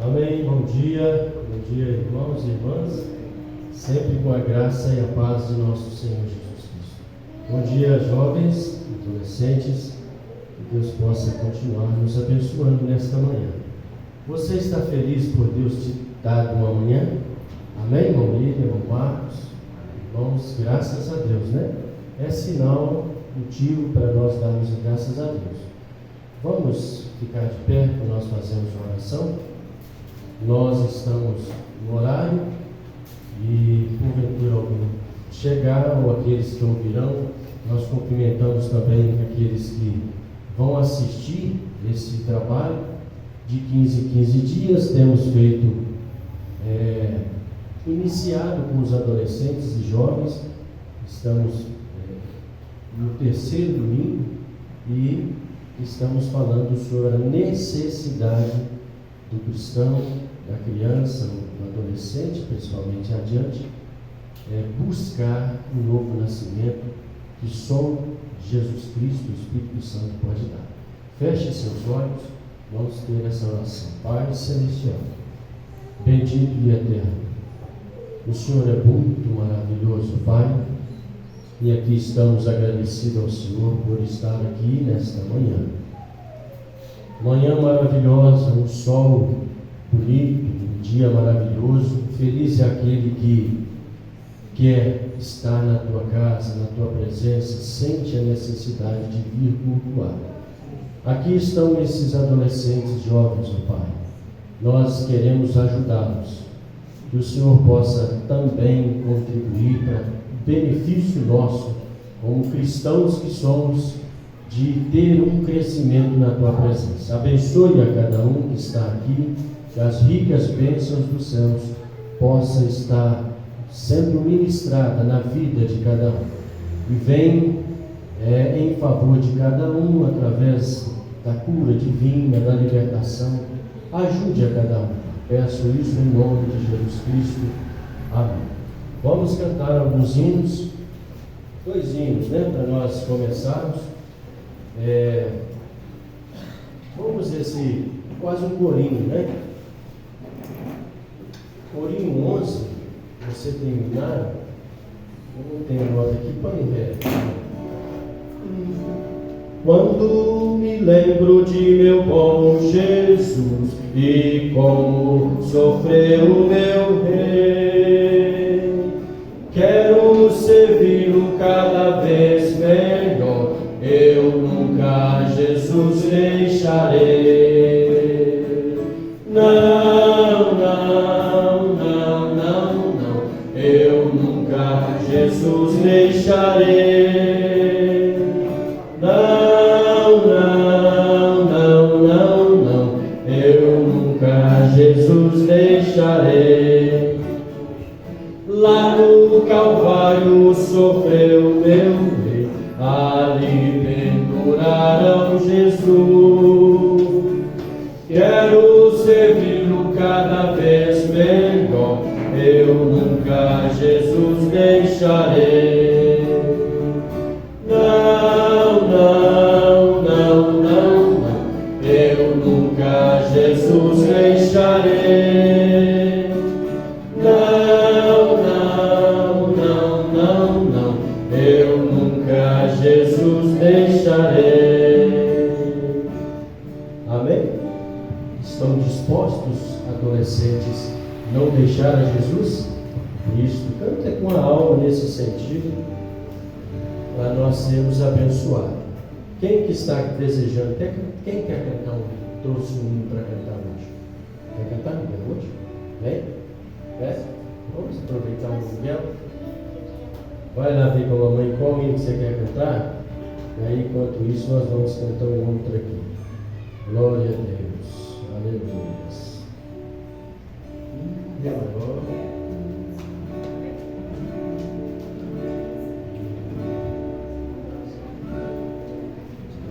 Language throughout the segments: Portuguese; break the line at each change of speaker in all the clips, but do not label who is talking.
Amém, bom dia, irmãos e irmãs, sempre com a graça e a paz de nosso Senhor Jesus Cristo. Bom dia, jovens, adolescentes, que Deus possa continuar nos abençoando nesta manhã. Você está feliz por Deus te dar uma manhã? Amém, irmão Lívia, irmão Marcos? Irmãos, graças a Deus, né? É sinal, motivo para nós darmos graças a Deus. Vamos ficar de pé para nós fazermos uma oração? Nós estamos no horário e, porventura, alguém chegar ou aqueles que ouvirão, nós cumprimentamos também aqueles que vão assistir esse trabalho. De 15 em 15 dias temos feito, iniciado com os adolescentes e jovens. Estamos no terceiro domingo e estamos falando sobre a necessidade do cristão, da criança, do adolescente, principalmente adiante, buscar um novo nascimento que só Jesus Cristo, o Espírito Santo, pode dar. Feche seus olhos, vamos ter essa oração. Pai Celestial, bendito e eterno, o Senhor é muito maravilhoso, Pai, e aqui estamos agradecidos ao Senhor por estar aqui nesta manhã. Manhã maravilhosa, um sol bonito, um dia maravilhoso. Feliz é aquele que quer estar na tua casa, na tua presença, sente a necessidade de vir cultuar. Aqui estão esses adolescentes jovens, ó Pai. Nós queremos ajudá-los. Que o Senhor possa também contribuir para benefício nosso, como cristãos que somos, de ter um crescimento na tua presença. Abençoe a cada um que está aqui, que as ricas bênçãos dos céus possam estar sendo ministrada na vida de cada um. E vem em favor de cada um, através da cura divina, da libertação. Ajude a cada um. Peço isso em nome de Jesus Cristo. Amém. Vamos cantar alguns hinos, 2 hinos, para nós começarmos. Vamos quase um corinho, Corinho 11, você tem um hinário? Eu não tenho nota aqui, põe velho. Quando me lembro de meu bom Jesus e como sofreu meu rei, quero servi-lo cada vez melhor, eu nunca Jesus deixarei. Não, não, não, não, não, eu nunca Jesus deixarei. Não, não, não, não, não, eu nunca Jesus deixarei. Lá no Calvário sofreu meu rei, ali penduraram Jesus. Quero servi-lo cada vez melhor, eu nunca Jesus deixarei. Não, não, não, não, não, eu nunca Jesus deixarei. Não, não, não, não, não, eu nunca Jesus deixarei. Amém? Estão dispostos, adolescentes, não deixar a Jesus? Isso, canta com a alma nesse sentido, para nós sermos abençoados. Quem que está desejando? Quem quer cantar trouxe um hino para cantar hoje? Quer cantar, Miguel, hoje? Vem? Vamos aproveitar o Miguel. Vai lá ver com a mamãe qual hino que você quer cantar. E aí, enquanto isso, nós vamos cantar um outro aqui. Glória a Deus. Aleluia.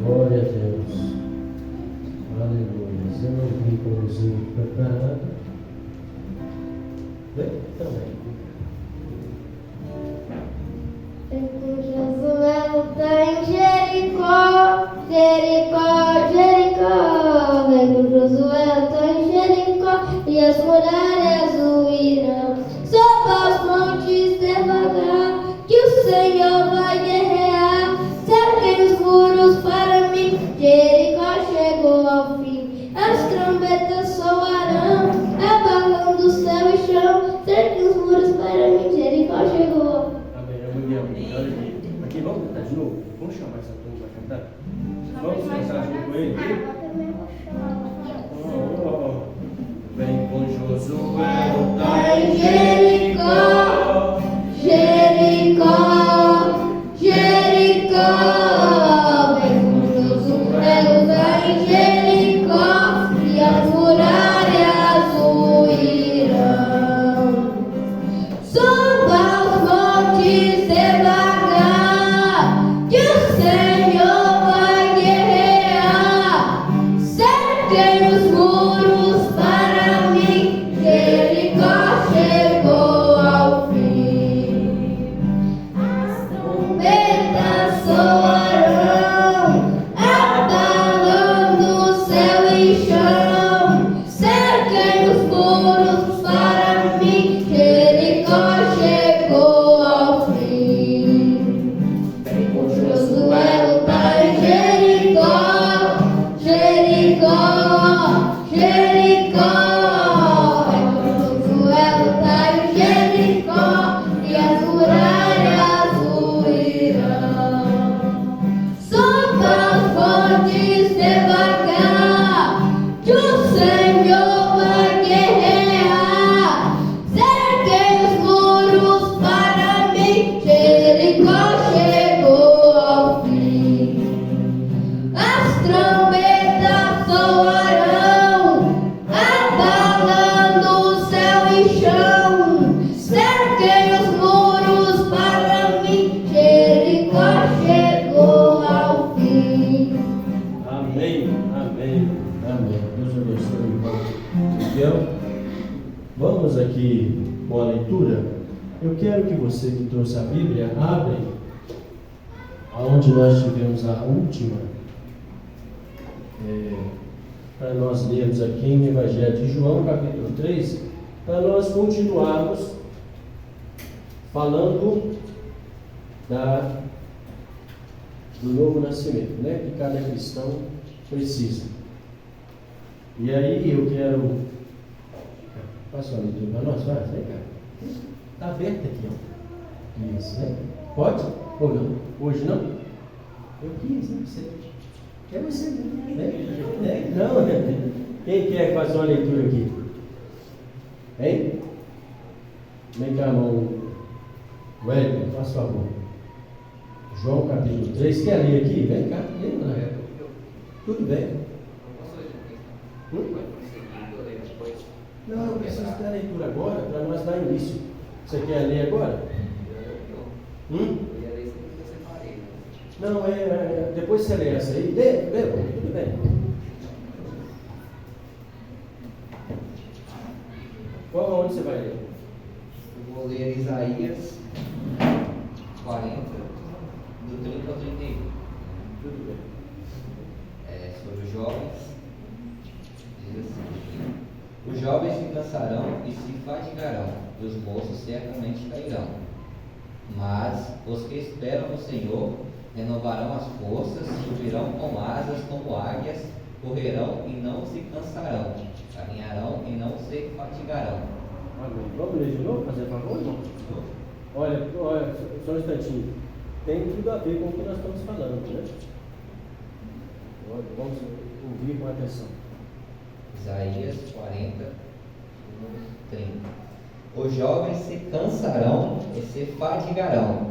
Glória a Deus. Aleluia. Eu não vim com os hinos preparados. Vem também.
Josué luta em Jericó, Jericó, Jericó. Vem com Josué luta em Jericó, as muralhas ruirão. Sob as montes devagar, que o Senhor vai guerrear. Cerquem os muros para mim, Jericó chegou ao fim. As trombetas soarão, abalando o céu e chão. Cerquem os muros para mim, Jericó chegou ao fim.
Amém. Olha aqui, vamos cantar de novo? Vamos chamar essa turma para cantar? Vamos cantar junto com ele? Vem com Josué,
Tá em Jericó, Jericó, Jericó. Vem com Josué, tá em Jericó, e as muralhas ruirão. Suba os montes devagar, que o Senhor vai guerrear. Cerquem os muros para mim, Jericó chegou ao fim. As trombetas soarão, abalando o céu e chão. Cerquem os muros para mim, Jericó chegou ao fim. Vem com Josué lutar em Jericó, Jericó, Jericó. Vem com Josué lutar em Jericó, e as muralhas ruirão. Suba as fontes devagar, que o Senhor vai guerrear. Cerquem os muros para mim, Jericó chegou ao fim. As trombetas soarão, abalando o céu e chão. Cerquem os muros para mim, Jericó chegou ao fim.
Amém. Deus abençoe o irmão Miguel. Vamos aqui com a leitura. Eu quero que você que trouxe a Bíblia, abre aonde nós tivemos a última, para nós lermos aqui em Evangelho de João, capítulo 3, para nós continuarmos falando do novo nascimento, né? Que cada cristão precisa. E aí eu quero. Passa uma leitura para nós, vai, vem cá. Está aberto aqui, ó. Isso, né? Pode? Ou não? Hoje não? Eu quis, né? É você, né? Não, né? Quem quer fazer uma leitura aqui? Hein? Vem cá, irmão. Wellington, faz favor. João capítulo 3. Quer ler aqui? Vem cá, lê, né? Tudo bem. Não, eu preciso ter a leitura agora para nós dar início. Você quer ler agora? Não, depois você lê essa aí. Lê, tudo bem. Onde você vai ler?
Eu vou ler Isaías 40, do 30 ao 31.
Tudo bem.
Sobre os jovens. Diz assim: os jovens se cansarão e se fadigarão, e os moços certamente cairão. Mas os que esperam no Senhor renovarão as forças, subirão com asas como águias, correrão e não se cansarão, caminharão e não se fatigarão.
Amém. Vamos ler de novo, fazer favor, irmão? Olha, só um instantinho. Tem tudo a ver com o que nós estamos falando, né? Vamos ouvir com atenção.
Isaías 40, 30. Os jovens se cansarão e se fadigarão,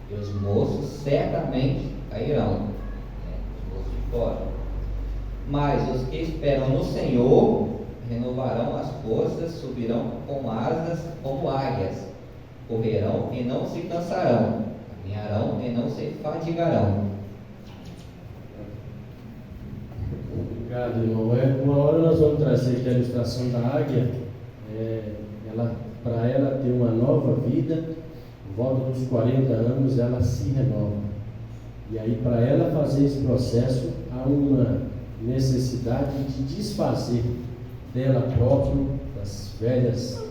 e os moços certamente cairão. Os moços de fora. Mas os que esperam no Senhor renovarão as forças, subirão com asas como águias, correrão e não se cansarão, caminharão e não se fadigarão.
Obrigado, irmão. Uma hora nós vamos trazer aqui a ilustração da águia. Para ela ter uma nova vida, em volta dos 40 anos, ela se renova. E aí, para ela fazer esse processo, há uma necessidade de desfazer dela própria, das velhas,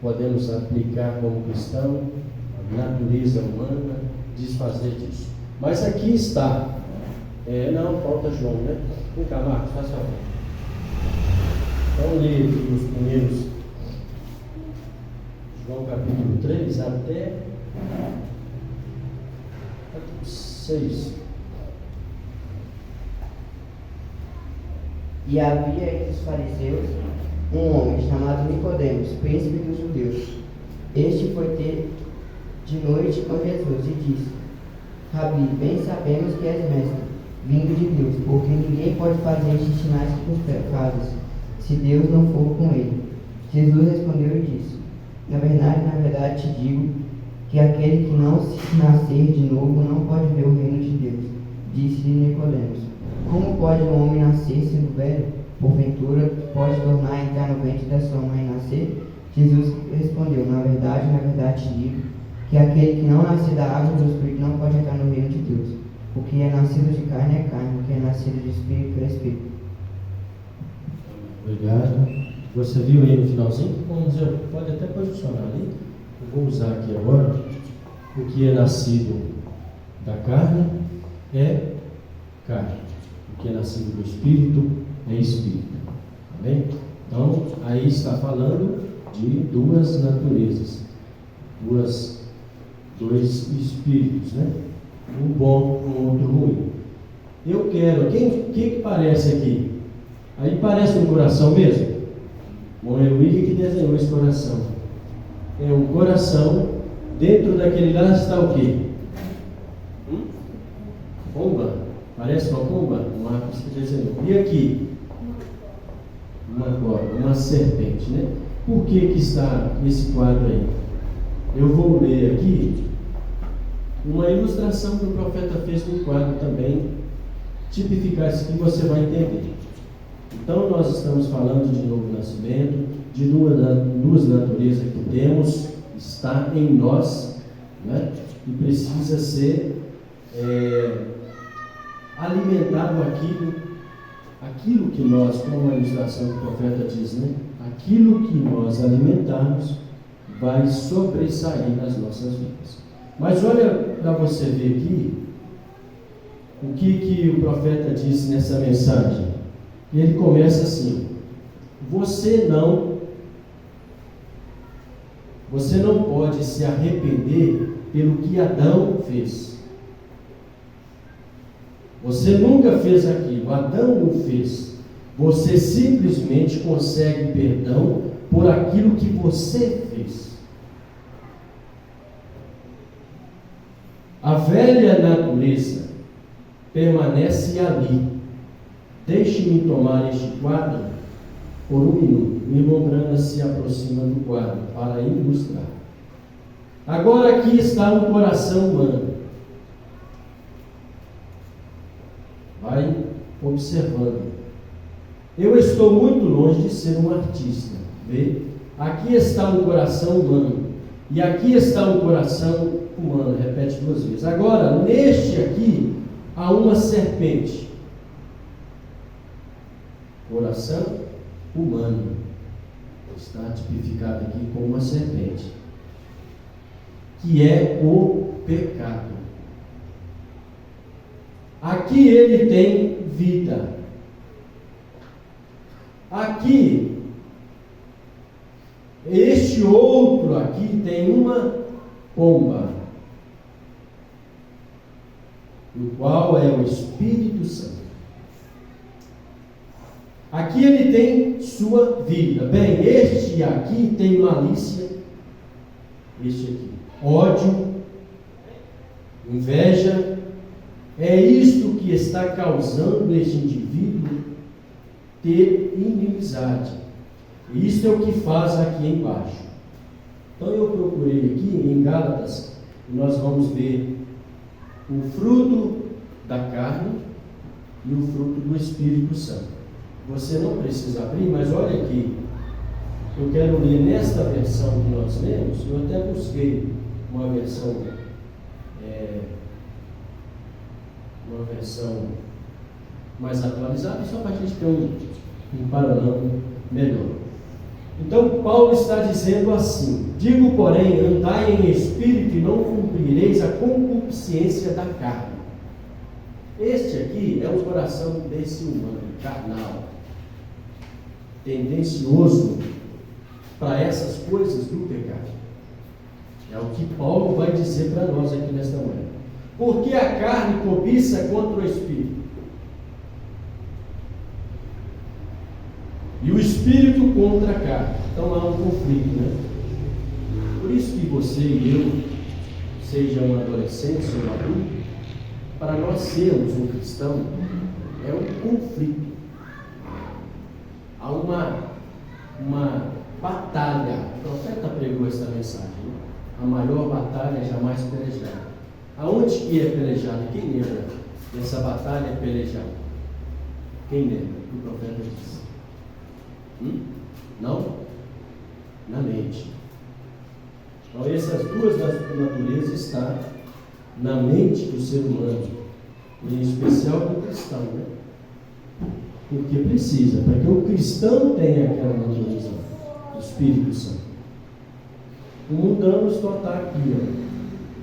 podemos aplicar como cristão, a natureza humana, desfazer disso. Mas aqui está, não, falta João, né? Vem cá, Marcos, faz favor. Então, lê os primeiros, João capítulo 3 até 6.
E havia entre os fariseus um homem chamado Nicodemos, príncipe dos judeus. Este foi ter de noite com Jesus e disse: Rabi, bem sabemos que és mestre, vindo de Deus, porque ninguém pode fazer estes sinais que tu fazes, se Deus não for com ele. Jesus respondeu e disse: na verdade te digo, que aquele que não se nascer de novo não pode ver o reino de Deus. Disse-lhe Nicodemos: como pode um homem nascer sendo velho? Porventura pode tornar a entrar no ventre da sua mãe e nascer? Jesus respondeu: na verdade te digo, que aquele que não nascer da água e do Espírito não pode entrar no reino de Deus. O que é nascido de carne é carne, o que é nascido de Espírito é Espírito.
Obrigado. Você viu aí no finalzinho? Vamos dizer, pode até posicionar ali. Eu vou usar aqui agora. O que é nascido da carne é carne. O que é nascido do Espírito é Espírito. Amém? Então, aí está falando de duas naturezas. Dois espíritos, né? Um bom, um outro ruim. Eu quero, que parece aqui? Aí parece um coração mesmo? Bom, é o William que desenhou esse coração. É um coração, dentro daquele lá está o quê? Pomba? Parece uma pomba? O Marcos que desenhou. E aqui? Uma serpente, né? Por que está esse quadro aí? Eu vou ler aqui uma ilustração que o profeta fez no quadro também, tipificar isso que você vai entender. Então nós estamos falando de novo nascimento, de duas naturezas que temos, está em nós, né? E precisa ser alimentado aquilo que nós, como a ilustração que o profeta diz, né? Aquilo que nós alimentarmos vai sobressair nas nossas vidas. Mas olha para você ver aqui o que o profeta disse nessa mensagem. E ele começa assim: você não pode se arrepender pelo que Adão fez. Você nunca fez aquilo, Adão o fez. Você simplesmente consegue perdão por aquilo que você fez. A velha natureza permanece ali. Deixe-me tomar este quadro por um minuto. O irmão Brana se aproxima do quadro para ilustrar. Agora aqui está um coração humano. Vai observando. Eu estou muito longe de ser um artista. Vê? Aqui está um coração humano. E aqui está um coração humano. Repete 2 vezes. Agora, neste aqui, há uma serpente. Coração humano. Está tipificado aqui como uma serpente. Que é o pecado. Aqui ele tem vida. Aqui, este outro aqui tem uma pomba, o qual é o Espírito Santo. Aqui ele tem sua vida. Bem, este aqui tem malícia, este aqui, ódio, inveja. É isto que está causando este indivíduo ter inimizade. E isso é o que faz aqui embaixo. Então eu procurei aqui em Gálatas, e nós vamos ver o fruto da carne e o fruto do Espírito Santo. Você não precisa abrir, mas olha aqui. Eu quero ler nesta versão que nós lemos. Eu até busquei uma versão mais atualizada, só para a gente ter um paralelo melhor. Então Paulo está dizendo assim: digo, porém, andai em espírito e não cumprireis a concupiscência da carne. Este aqui é o coração desse humano, carnal, tendencioso para essas coisas do pecado. É o que Paulo vai dizer para nós aqui nesta manhã. Porque a carne cobiça contra o espírito, e o espírito contra a carne. Então há um conflito, né? Por isso que você e eu, seja um adolescente ou um adulto, para nós sermos um cristão, é um conflito. Há uma batalha. O profeta pregou essa mensagem, né? A maior batalha jamais pelejada. Aonde que é pelejada? Quem lembra dessa batalha pelejada? Quem lembra? O profeta disse. Não? Na mente. Então essas duas naturezas estão na mente do ser humano, em especial do cristão, né? Porque precisa, para que o cristão tenha aquela natureza do Espírito Santo. O mundano só está aqui, ó.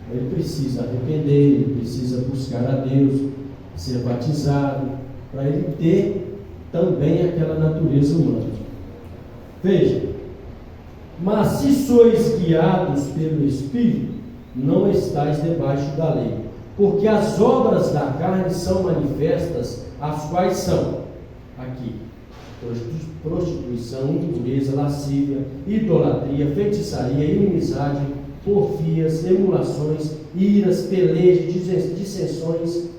Ele precisa arrepender, ele precisa buscar a Deus, ser batizado, para ele ter também aquela natureza humana. Veja, mas se sois guiados pelo Espírito, não estáis debaixo da lei, porque as obras da carne são manifestas, as quais são, aqui, prostituição, impureza, lascívia, idolatria, feitiçaria, inimizade, porfias, emulações, iras, pelejas, dissensões,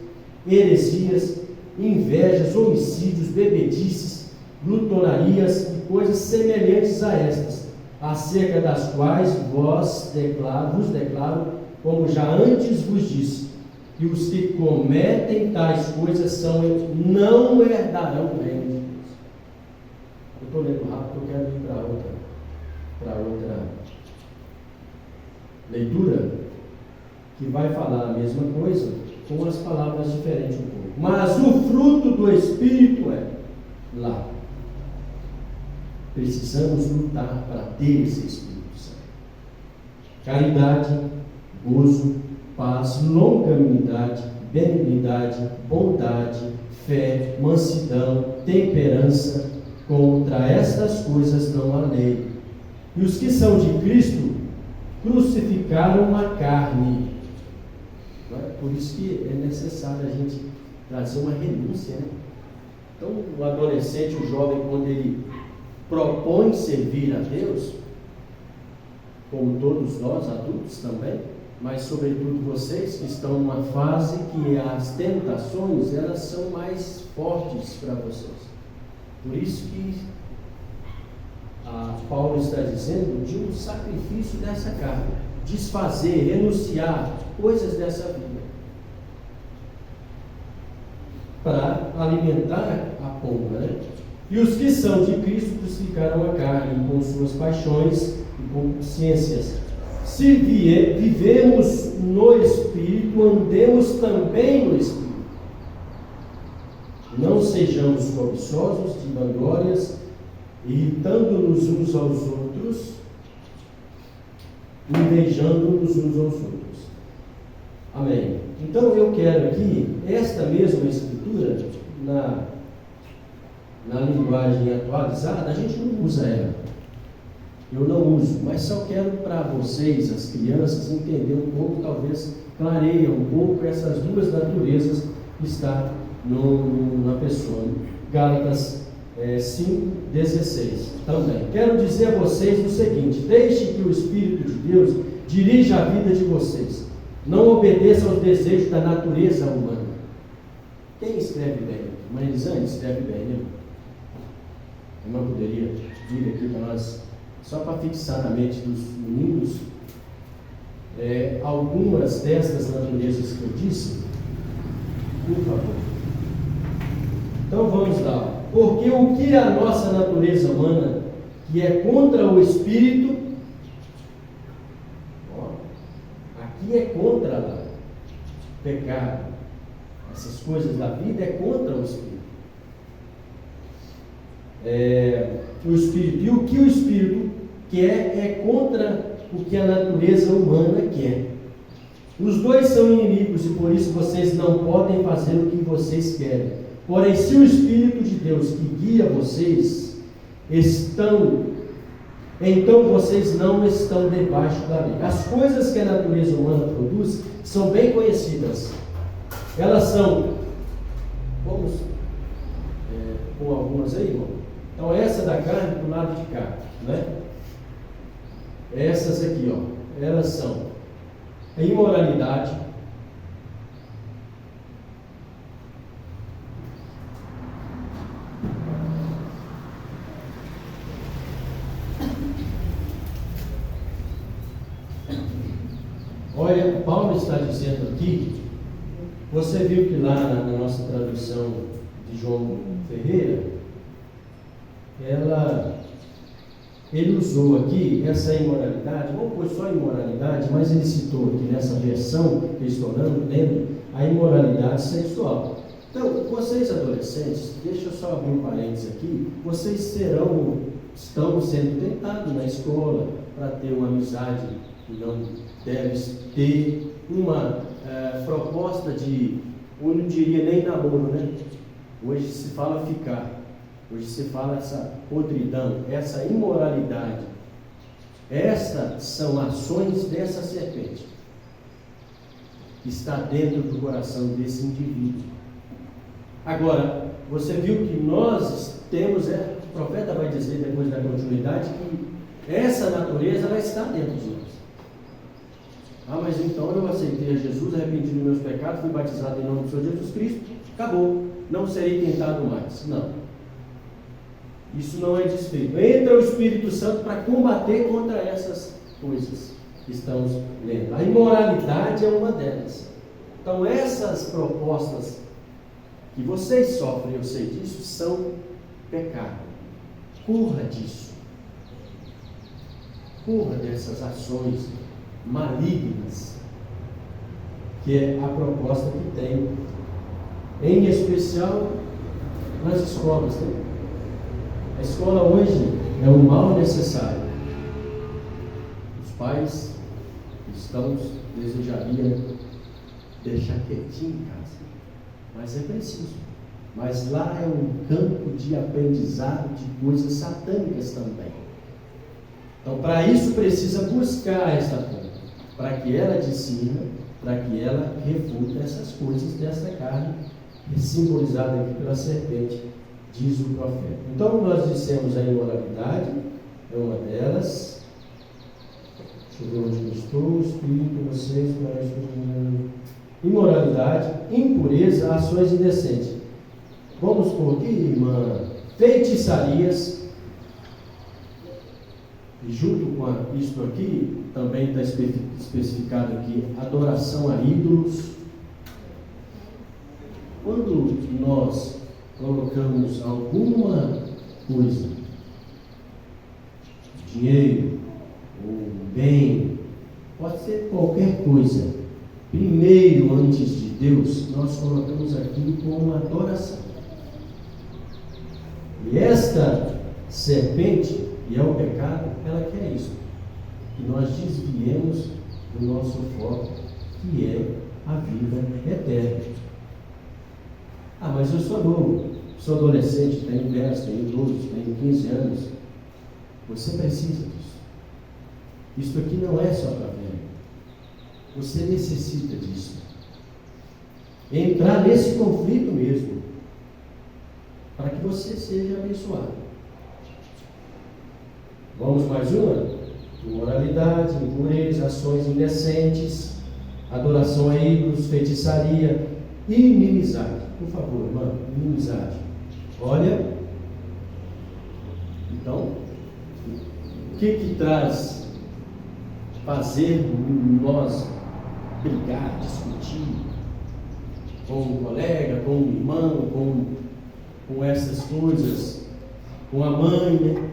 heresias, invejas, homicídios, bebedices, glutonarias e coisas semelhantes a estas, acerca das quais vos declaro, como já antes vos disse, que os que cometem tais coisas não herdarão o reino de Deus. Eu estou lendo rápido, eu quero ir para outra leitura, que vai falar a mesma coisa, com as palavras diferentes um pouco. Mas o fruto do Espírito é lá. Precisamos lutar para ter esse Espírito Santo. Caridade, gozo, paz, longanimidade, benignidade, bondade, fé, mansidão, temperança. Contra estas coisas não há lei. E os que são de Cristo crucificaram a carne. Por isso que é necessário a gente trazer uma renúncia, né? Então, o adolescente, o jovem, quando ele propõe servir a Deus, como todos nós, adultos também, mas sobretudo vocês que estão numa fase que as tentações, elas são mais fortes para vocês. Por isso que Paulo está dizendo de um sacrifício dessa carne, desfazer, renunciar coisas dessa vida, para alimentar a pomba, né? E os que são de Cristo crucificaram a carne com suas paixões e concupiscências. Se vivemos no Espírito, andemos também no Espírito. Não sejamos cobiçosos de vanglórias, irritando-nos uns aos outros, invejando-nos uns aos outros. Amém. Então eu quero aqui, esta mesma escritura, na linguagem atualizada, a gente não usa ela. Eu não uso, mas só quero para vocês, as crianças, entender um pouco, talvez clareia um pouco essas duas naturezas que está na pessoa. Gálatas 5:16 também. Quero dizer a vocês o seguinte: deixe que o Espírito de Deus dirija a vida de vocês. Não obedeça aos desejos da natureza humana. Quem escreve bem? Irmã Elisane escreve bem, né? A irmã poderia vir aqui para nós, só para fixar na mente dos meninos, algumas destas naturezas que eu disse, por favor. Então vamos lá. Porque o que a nossa natureza humana, que é contra o Espírito, aqui é contra o pecado, essas coisas da vida é contra o Espírito. o Espírito. E o que o Espírito quer é contra o que a natureza humana quer. Os dois são inimigos e por isso vocês não podem fazer o que vocês querem. Porém, se o Espírito de Deus que guia vocês então vocês não estão debaixo da lei. As coisas que a natureza humana produz são bem conhecidas. Elas são, vamos pôr algumas aí, irmão. Então essa da carne do lado de cá, né? Essas aqui, ó, elas são a imoralidade, olha, Paulo está dizendo aqui, você viu que lá na nossa tradução de João Ferreira, ele usou aqui essa imoralidade, não foi só imoralidade, mas ele citou aqui nessa versão que eu estou lendo, a imoralidade sexual. Então, vocês adolescentes, deixa eu só abrir um parênteses aqui, vocês estão sendo tentados na escola para ter uma amizade que não deve ter uma proposta de, eu não diria nem namoro, né? Hoje se fala ficar. Hoje se fala essa podridão, essa imoralidade. Estas são ações dessa serpente que está dentro do coração desse indivíduo. Agora, você viu que nós temos, o profeta vai dizer depois da continuidade, que essa natureza ela está dentro de nós. Ah, mas então eu aceitei a Jesus, arrependi dos meus pecados, fui batizado em nome do Senhor Jesus Cristo, acabou, não serei tentado mais. Não. Isso não é desfeito. Entra o Espírito Santo para combater contra essas coisas que estamos lendo. A imoralidade é uma delas. Então essas propostas que vocês sofrem, eu sei disso, são pecado. Corra disso. Corra dessas ações malignas, que é a proposta que tem, em especial nas escolas, né? A escola hoje é um mal necessário. Os pais cristãos desejariam deixar quietinho em casa, mas é preciso. Mas lá é um campo de aprendizado de coisas satânicas também. Então, para isso precisa buscar essa fonte, para que ela discina, para que ela refuta essas coisas dessa carne, simbolizada aqui pela serpente, diz o profeta. Então nós dissemos a imoralidade, é uma delas. Deixa eu ver onde eu estou, o Espírito, vocês, imoralidade, impureza, ações indecentes. Vamos por aqui, irmã, feitiçarias. E junto com isto aqui, também está especificado aqui, adoração a ídolos. Quando nós colocamos alguma coisa, dinheiro, ou bem, pode ser qualquer coisa, primeiro antes de Deus, nós colocamos aquilo como adoração. E esta serpente, e é o pecado, ela quer isso, que nós desviemos do nosso foco, que é a vida eterna. Ah, mas eu sou novo, sou adolescente, tenho 10, tenho 12, tenho 15 anos. Você precisa disso. Isso aqui não é só para velho. Você necessita disso. Entrar nesse conflito mesmo, para que você seja abençoado. Vamos mais uma? Imoralidade, impureza, ações indecentes, adoração a ídolos, feitiçaria, inimizade. Por favor, irmã, inimizade. Olha, então, o que traz fazer nós brigar, discutir com um colega, com um irmão, com essas coisas, com a mãe, né?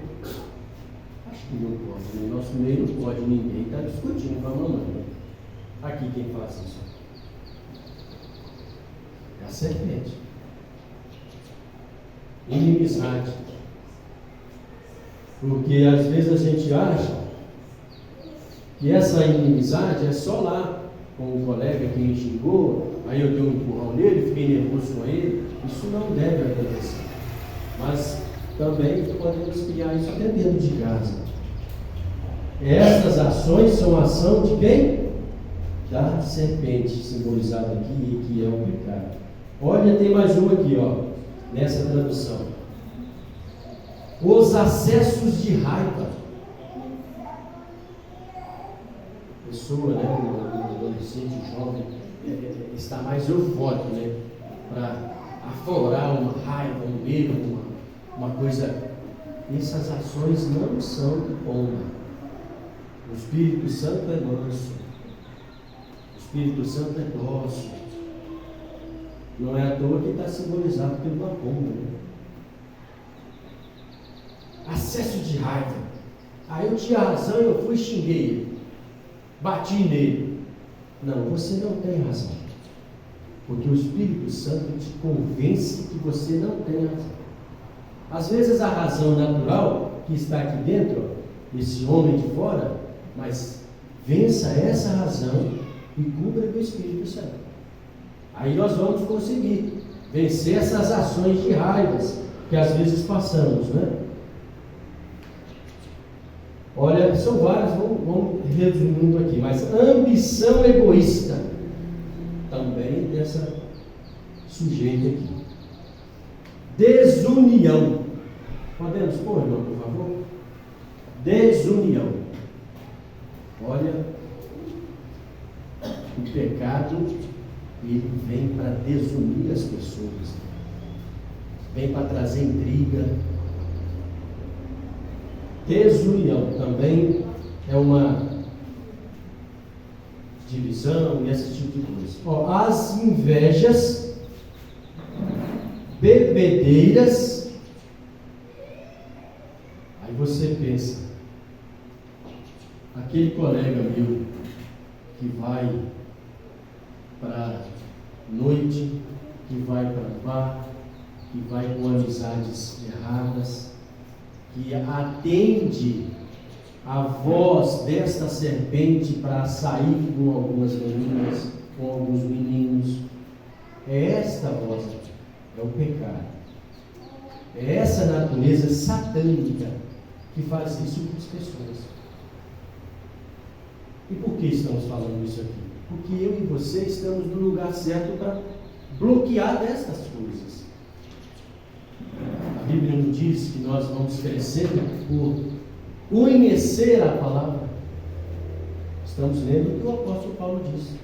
Acho que não pode, no nosso meio não pode ninguém estar discutindo com a mamãe, né? Aqui quem faz isso? É a serpente. Inimizade. Porque às vezes a gente acha que essa inimizade é só lá com o colega que me xingou, aí eu dei um empurrão nele, fiquei nervoso com ele. Isso não deve acontecer. Mas também podemos criar isso até dentro de casa. Essas ações são ação de quem? Da serpente, simbolizada aqui, que é o pecado. Olha, tem mais uma aqui, ó, nessa tradução. Os acessos de raiva. Pessoa, né, um adolescente, jovem, está mais eufórico, né, para aflorar uma raiva, um medo, uma coisa. Essas ações não são de bomba. O Espírito Santo é manso. O Espírito Santo é dócil. Não é à toa que está simbolizado por uma bomba, né? Acesso de raiva. Aí eu tinha razão, eu fui e xinguei ele. Bati nele. Não, você não tem razão. Porque o Espírito Santo te convence que você não tem razão. Às vezes a razão natural que está aqui dentro, esse homem de fora, mas vença essa razão e cubra com o Espírito Santo. Aí nós vamos conseguir vencer essas ações de raivas que às vezes passamos, né? Olha, são várias, vamos resumindo aqui, mas ambição egoísta também dessa sujeita aqui. Desunião. Podemos pôr, irmão, por favor? Desunião. Olha, o pecado, ele vem para desunir as pessoas, vem para trazer intriga. Desunião também é uma divisão e esse tipo de coisa. Ó, as invejas, bebedeiras. Aí você pensa, aquele colega meu que vai para noite, que vai para bar, que vai com amizades erradas, que atende a voz desta serpente para sair com algumas meninas, com alguns meninos. É esta voz, é o pecado. É essa natureza satânica que faz isso com as pessoas. E por que estamos falando isso aqui? Porque eu e você estamos no lugar certo para bloquear destas coisas. A Bíblia nos diz que nós vamos crescendo por conhecer a palavra. Estamos lendo o que o apóstolo Paulo diz.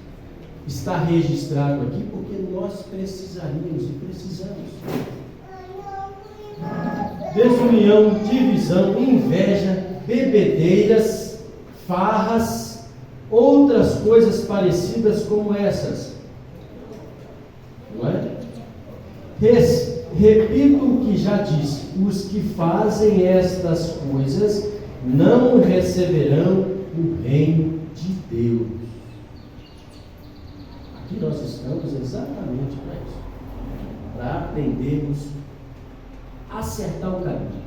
Está registrado aqui porque nós precisaríamos e precisamos. Desunião, divisão, inveja, bebedeiras, farras, outras coisas parecidas como essas. Não é? Repito o que já disse: os que fazem estas coisas não receberão o reino de Deus. Aqui nós estamos exatamente para isso, para aprendermos a acertar o caminho,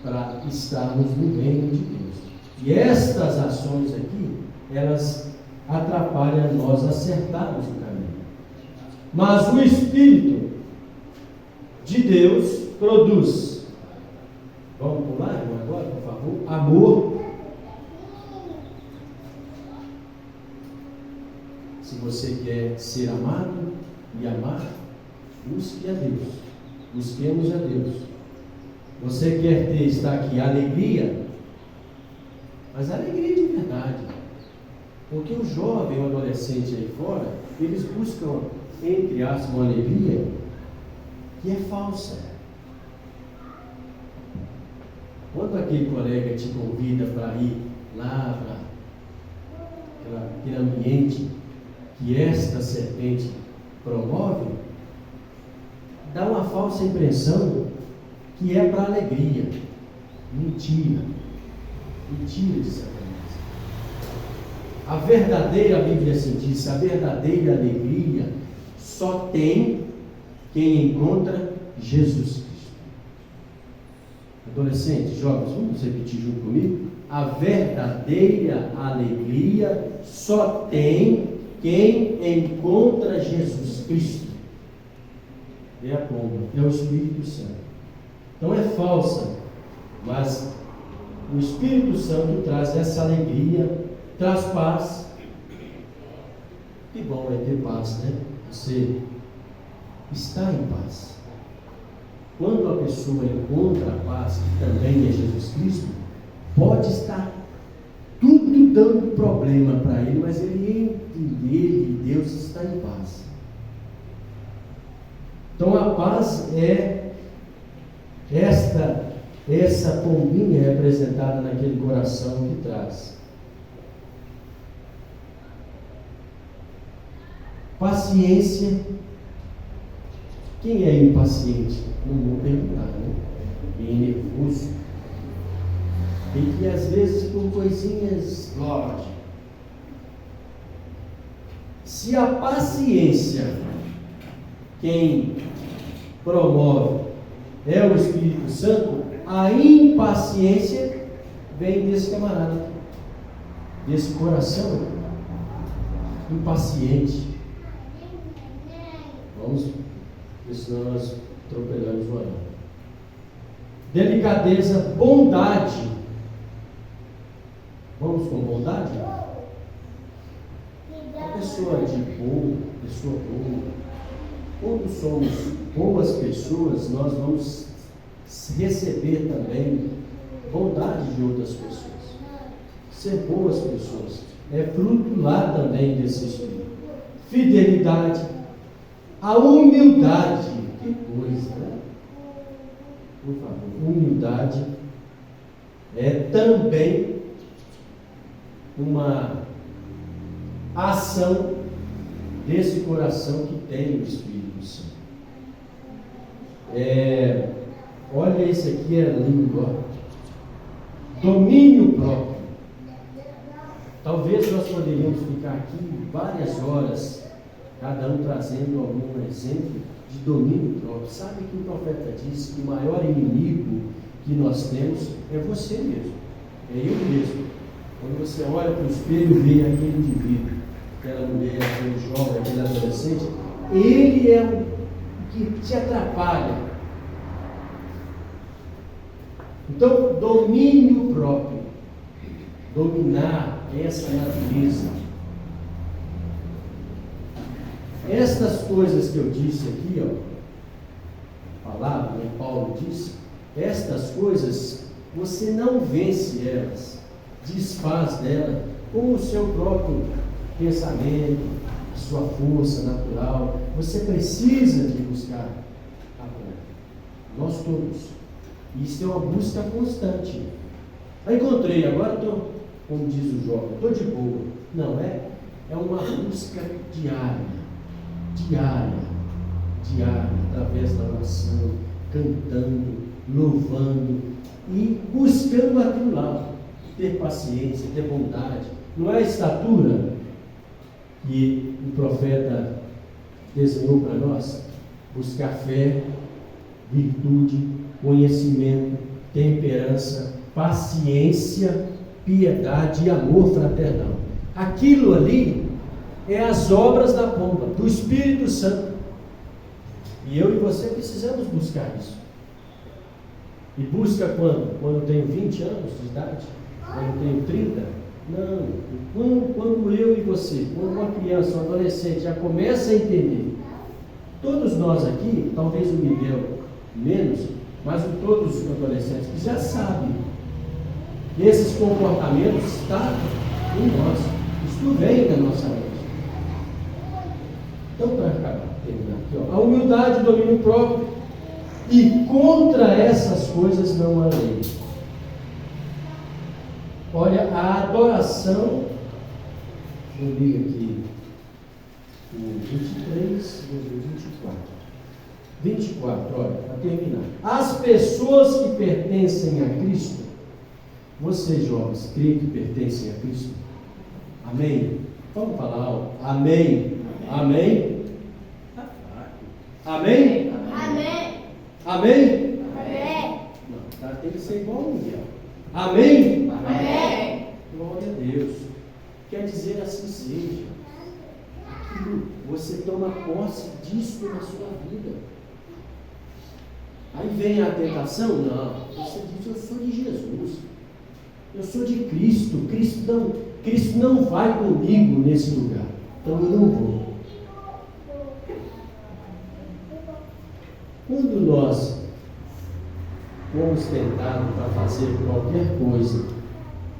para estarmos no reino de Deus. E estas ações aqui, elas atrapalham nós acertarmos o caminho. Mas o Espírito de Deus produz, vamos pular agora, por favor, amor. Se você quer ser amado e amar, busque a Deus, busquemos a Deus. Você quer estar aqui, alegria, mas alegria de verdade, porque o jovem, o adolescente aí fora, eles buscam, entre aspas, uma alegria que é falsa. Quando aquele colega te convida para ir lá para aquele ambiente que esta serpente promove, dá uma falsa impressão que é para alegria. Mentira de Satanás. A verdadeira, a Bíblia assim diz, a verdadeira alegria só tem quem encontra Jesus Cristo. Adolescentes, jovens, vamos repetir junto comigo? A verdadeira alegria só tem quem encontra Jesus Cristo. É a pomba, é o Espírito Santo. Então é falsa, mas o Espírito Santo traz essa alegria, traz paz. Que bom é ter paz, né? Você está em paz. Quando a pessoa encontra a paz, que também é Jesus Cristo, pode estar tudo dando problema para ele, mas ele entre ele e Deus está em paz. Então a paz é essa pombinha representada naquele coração que traz. Paciência. Quem é impaciente? Não vou perguntar, né? Bem nervoso. E que às vezes por coisinhas lorde. Se a paciência quem promove é o Espírito Santo, a impaciência vem desse camarada, desse coração impaciente. Vamos, porque senão nós atropelamos o ano. Delicadeza, bondade. Vamos com bondade? A pessoa de boa, pessoa boa. Quando somos boas pessoas, nós vamos receber também bondade de outras pessoas. Ser boas pessoas é fruto lá também desse Espírito. Fidelidade, a humildade, que coisa, né? Por favor, humildade é também uma ação desse coração que tem o Espírito Santo. Olha, esse aqui é lindo, ó. Domínio próprio. Talvez nós poderíamos ficar aqui várias horas, cada um trazendo algum exemplo de domínio próprio. Sabe que o profeta disse que o maior inimigo que nós temos é você mesmo, é eu mesmo. Quando você olha para o espelho e vê aquele indivíduo, aquela mulher, aquele jovem, aquele adolescente, ele é o que te atrapalha. Então, domínio próprio, dominar essa natureza. Estas coisas que eu disse aqui, ó, a palavra, né, Paulo disse, estas coisas, você não vence elas, desfaz dela com o seu próprio pensamento, a sua força natural. Você precisa de buscar a Deus. Nós todos. Isso é uma busca constante. Eu encontrei, agora estou, como diz o jovem, estou de boa. Não, é uma busca diária, através da oração, cantando, louvando e buscando aquilo lá, ter paciência, ter bondade. Não é a estatura que o profeta desenhou para nós? Buscar fé, virtude, conhecimento, temperança, paciência, piedade e amor fraternal. Aquilo ali é as obras da pomba, do Espírito Santo. E eu e você precisamos buscar isso. E busca quando? Quando eu tenho 20 anos de idade? Quando eu tenho 30? Não. Quando eu e você, quando uma criança, um adolescente já começa a entender. Todos nós aqui, talvez o Miguel menos, mas todos os adolescentes que já sabem, esses comportamentos estão em nós. Isso vem da nossa mente. Então, para terminar aqui, ó, a humildade, o domínio próprio, e contra essas coisas não há lei. Olha, a adoração, eu li aqui o 23 e o 24, olha, para terminar. As pessoas que pertencem a Cristo, vocês jovens, creem que pertencem a Cristo? Amém? Vamos falar algo. Amém? Amém? Amém?
Amém.
Amém?
Amém.
Não, está tem que ser igual a Miguel. Amém?
Amém.
Glória a Deus. Quer dizer, assim seja. Aquilo, você toma posse disso na sua vida. Aí vem a tentação? Não. Você diz, eu sou de Jesus. Eu sou de Cristo. Cristo não vai comigo nesse lugar. Então eu não vou. Quando nós fomos tentados para fazer qualquer coisa,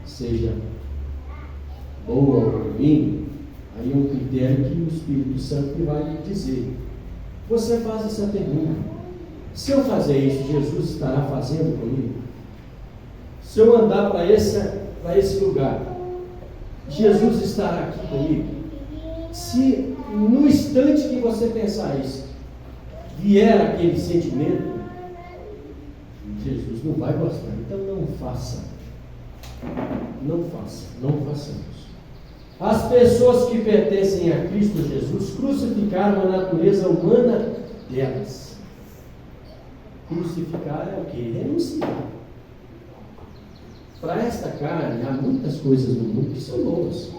seja boa ou ruim, aí é um critério que o Espírito Santo vai lhe dizer. Você faz essa pergunta: se eu fazer isso, Jesus estará fazendo comigo? Se eu andar para esse lugar, Jesus estará aqui comigo? Se no instante que você pensar isso, vier aquele sentimento, Jesus não vai gostar. Então não faça. Não façamos. As pessoas que pertencem a Cristo Jesus crucificaram a natureza humana delas. Crucificar é o que? Renunciar. Para esta carne, há muitas coisas no mundo que são boas,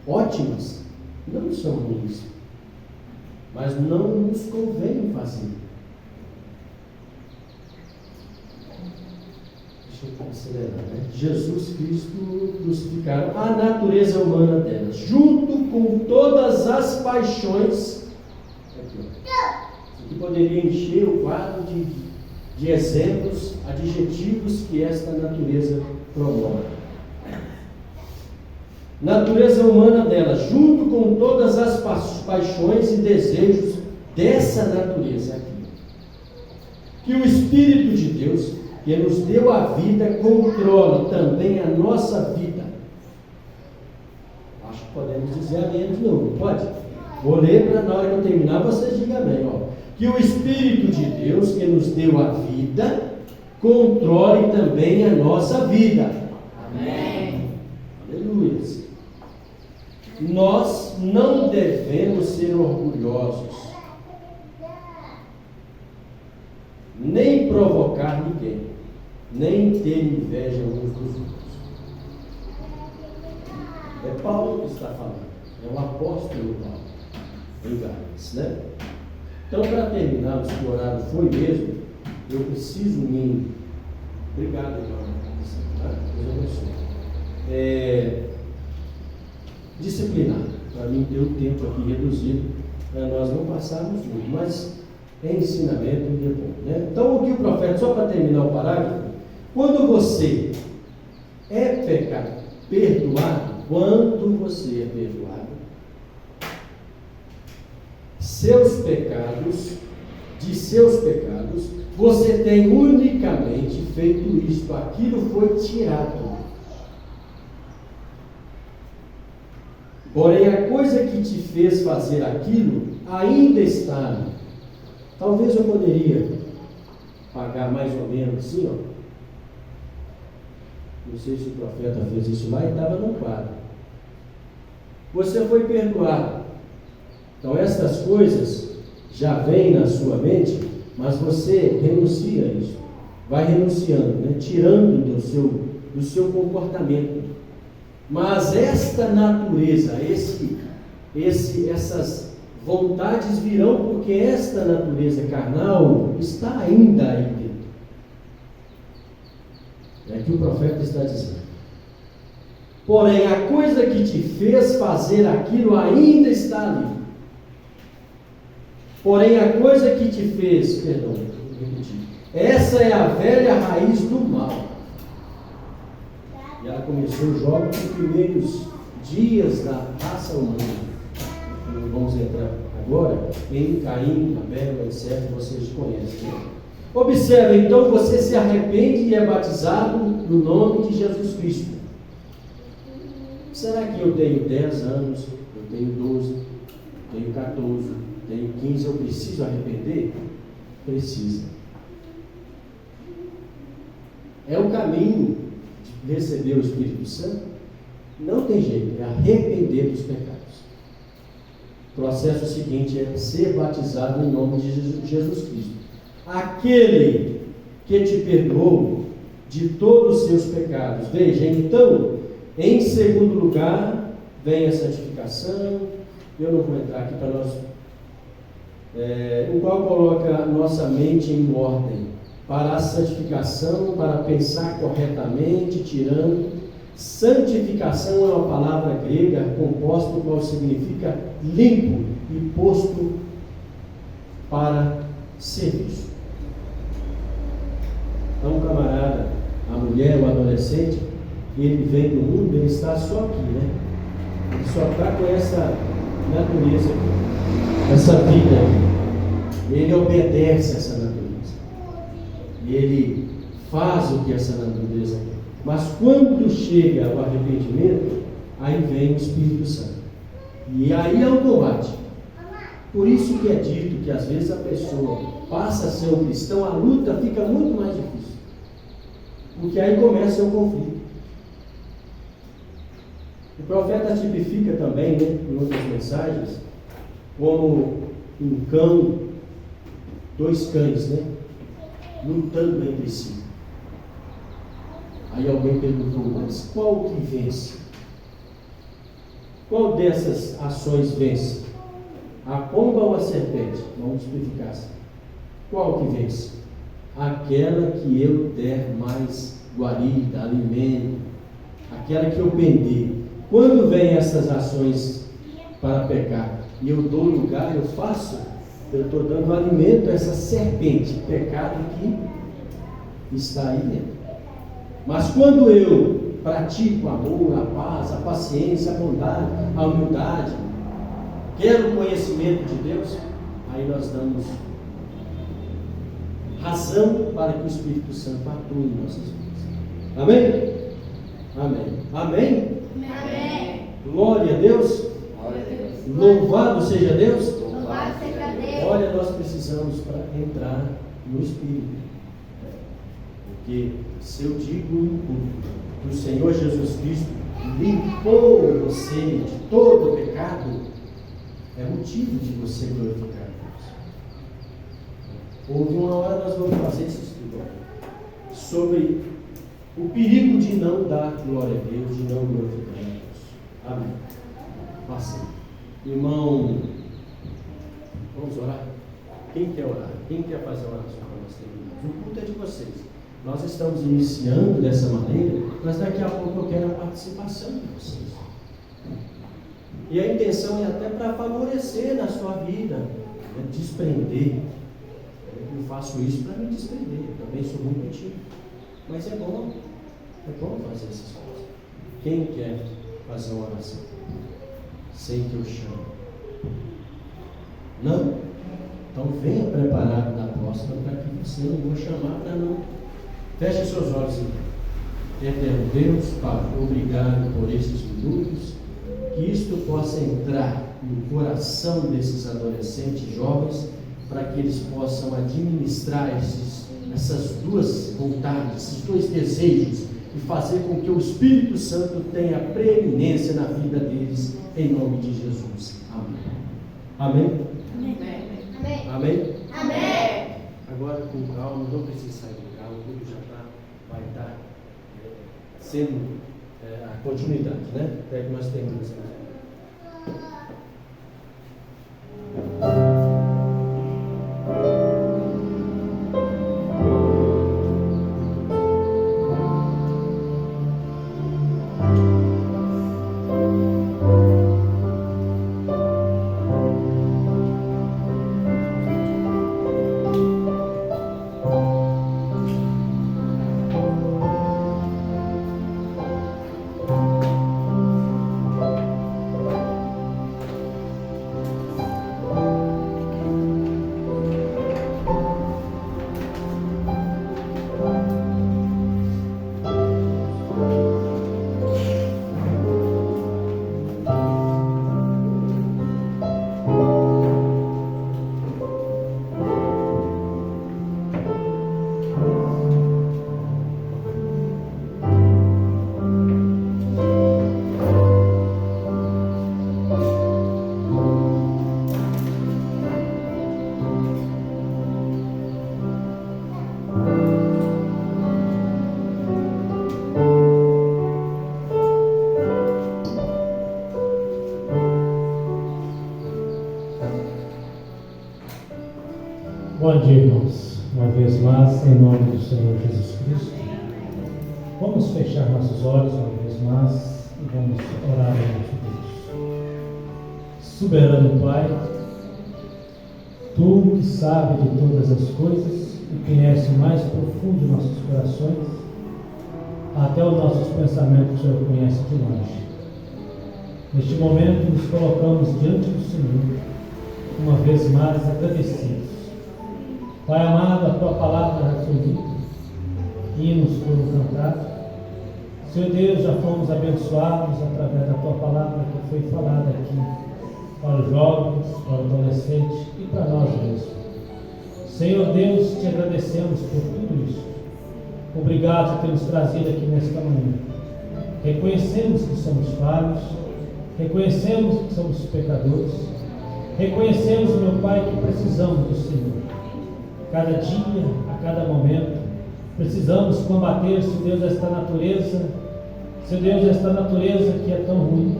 ótimas, não são ruins, mas não nos convém fazer. Deixa eu acelerar, né? Jesus Cristo crucificaram a natureza humana delas, junto com todas as paixões. Aqui, ó. Isso aqui poderia encher o quadro de exemplos, adjetivos que esta natureza promove. Natureza humana dela, junto com todas as paixões e desejos dessa natureza aqui. Que o Espírito de Deus, que nos deu a vida, controla também a nossa vida. Acho que podemos dizer amém de novo, pode? Vou ler para na hora que eu terminar vocês digam amém. Ó. Que o Espírito de Deus, que nos deu a vida, controle também a nossa vida. Amém. Aleluia. Nós não devemos ser orgulhosos, nem provocar ninguém, nem ter inveja uns dos outros. É Paulo que está falando, é o apóstolo Paulo, em Gálatas, né? Então, para terminarmos, que o horário foi mesmo, eu preciso me... Obrigado, irmão. Deus abençoe. Disciplinar, para mim ter o tempo aqui reduzido, para nós não passarmos muito, mas é ensinamento e é bom, né? Então, o que o profeta, só para terminar o parágrafo, quando você é perdoado, quando você é perdoado, de seus pecados, você tem unicamente feito isto, aquilo foi tirado. Porém, a coisa que te fez fazer aquilo ainda está ali. Talvez eu poderia pagar mais ou menos assim, ó. Não sei se o profeta fez isso lá e estava no quadro. Você foi perdoado. Então, essas coisas já vêm na sua mente, mas você renuncia a isso. Vai renunciando, né? Tirando do seu comportamento. Mas esta natureza, essas vontades virão, porque esta natureza carnal está ainda aí dentro. É o que o profeta está dizendo. Porém, a coisa que te fez fazer aquilo ainda está ali. Porém, a coisa que te fez, vou repetir, essa é a velha raiz do mal. E ela começou logo nos primeiros dias da raça humana. Vamos entrar agora em Caim, Abel, etc. Vocês conhecem. Observe, então, você se arrepende e é batizado no nome de Jesus Cristo. Será que eu tenho 10 anos, eu tenho 12, tenho 14, tenho 15, eu preciso arrepender? Precisa. É o caminho de receber o Espírito Santo? Não tem jeito, é arrepender dos pecados. O processo seguinte é ser batizado em nome de Jesus Cristo. Aquele que te perdoou de todos os seus pecados. Veja, então, em segundo lugar, vem a santificação. Eu não vou entrar aqui para nós. O qual coloca a nossa mente em ordem para a santificação, para pensar corretamente, tirando. Santificação é uma palavra grega composta, o qual significa limpo e posto para serviço. Então, o camarada, a mulher, o adolescente, ele vem do mundo, ele está só aqui, né? Ele só está com essa natureza aqui, essa vida aqui. Ele obedece a essa natureza. Ele faz o que essa natureza quer. Mas quando chega o arrependimento, aí vem o Espírito Santo. E aí é o combate. Por isso que é dito que às vezes a pessoa passa a ser um cristão, a luta fica muito mais difícil. Porque aí começa o conflito. O profeta tipifica também, né, em outras mensagens, como um cão, dois cães, né, lutando entre si. Aí alguém perguntou, mas qual que vence? Qual dessas ações vence? A pomba ou a serpente? Vamos explicar assim. Qual que vence? Aquela que eu der mais guarida, alimento, aquela que eu pender. Quando vem essas ações para pecar e eu dou lugar, eu faço, eu estou dando alimento a essa serpente, pecado que está aí dentro. Mas quando eu pratico o amor, a paz, a paciência, a bondade, a humildade, quero o conhecimento de Deus, aí nós damos razão para que o Espírito Santo atue em nossas vidas. Amém? Amém. Amém?
Amém.
Glória a Deus.
Glória a Deus.
Louvado seja Deus.
Louvado seja Deus.
Olha, nós precisamos para entrar no Espírito. Porque se eu digo que o Senhor Jesus Cristo limpou você de todo o pecado, é motivo de você glorificar a Deus. Houve uma hora nós vamos fazer esse estudo sobre o perigo de não dar glória a Deus, de não glorificar a Deus. Amém. Passei. Irmão, vamos orar? Quem quer orar? Quem quer fazer oração para nós terminarmos? O culto é de vocês. Nós estamos iniciando dessa maneira, mas daqui a pouco eu quero a participação de vocês. E a intenção é até para favorecer na sua vida, né? Desprender. Eu faço isso para me desprender, eu também sou muito antigo. Mas é bom fazer essas coisas. Quem quer fazer uma oração? Sem que eu chame. Não? Então venha preparado da próxima para que você não vou chamar para não. Feche seus olhos então. Eterno Deus, Pai, obrigado por esses minutos. Que isto possa entrar no coração desses adolescentes jovens, para que eles possam administrar essas duas vontades, esses dois desejos, e fazer com que o Espírito Santo tenha preeminência na vida deles, em nome de Jesus. Amém. Amém?
Amém.
Amém?
Amém.
Agora com calma, não precisa sair do carro, tudo já vai estar sendo a continuidade, né? Até que nós terminamos aqui.
Bom dia, irmãos. Uma vez mais, em nome do Senhor Jesus Cristo, vamos fechar nossos olhos uma vez mais e vamos orar a Deus. Soberano Pai, Tu que sabe de todas as coisas e conhece o mais profundo de nossos corações, até os nossos pensamentos o Senhor conhece de longe. Neste momento nos colocamos diante do Senhor, uma vez mais agradecidos. Pai amado, a Tua palavra já foi dita, hinos foram cantados. Senhor Deus, já fomos abençoados através da Tua palavra que foi falada aqui para os jovens, para os adolescentes e para nós mesmos. Senhor Deus, te agradecemos por tudo isso. Obrigado por ter nos trazido aqui nesta manhã. Reconhecemos que somos falhos, reconhecemos que somos pecadores, reconhecemos, meu Pai, que precisamos do Senhor. Cada dia, a cada momento, precisamos combater, Senhor Deus, esta natureza, Senhor Deus, esta natureza que é tão ruim,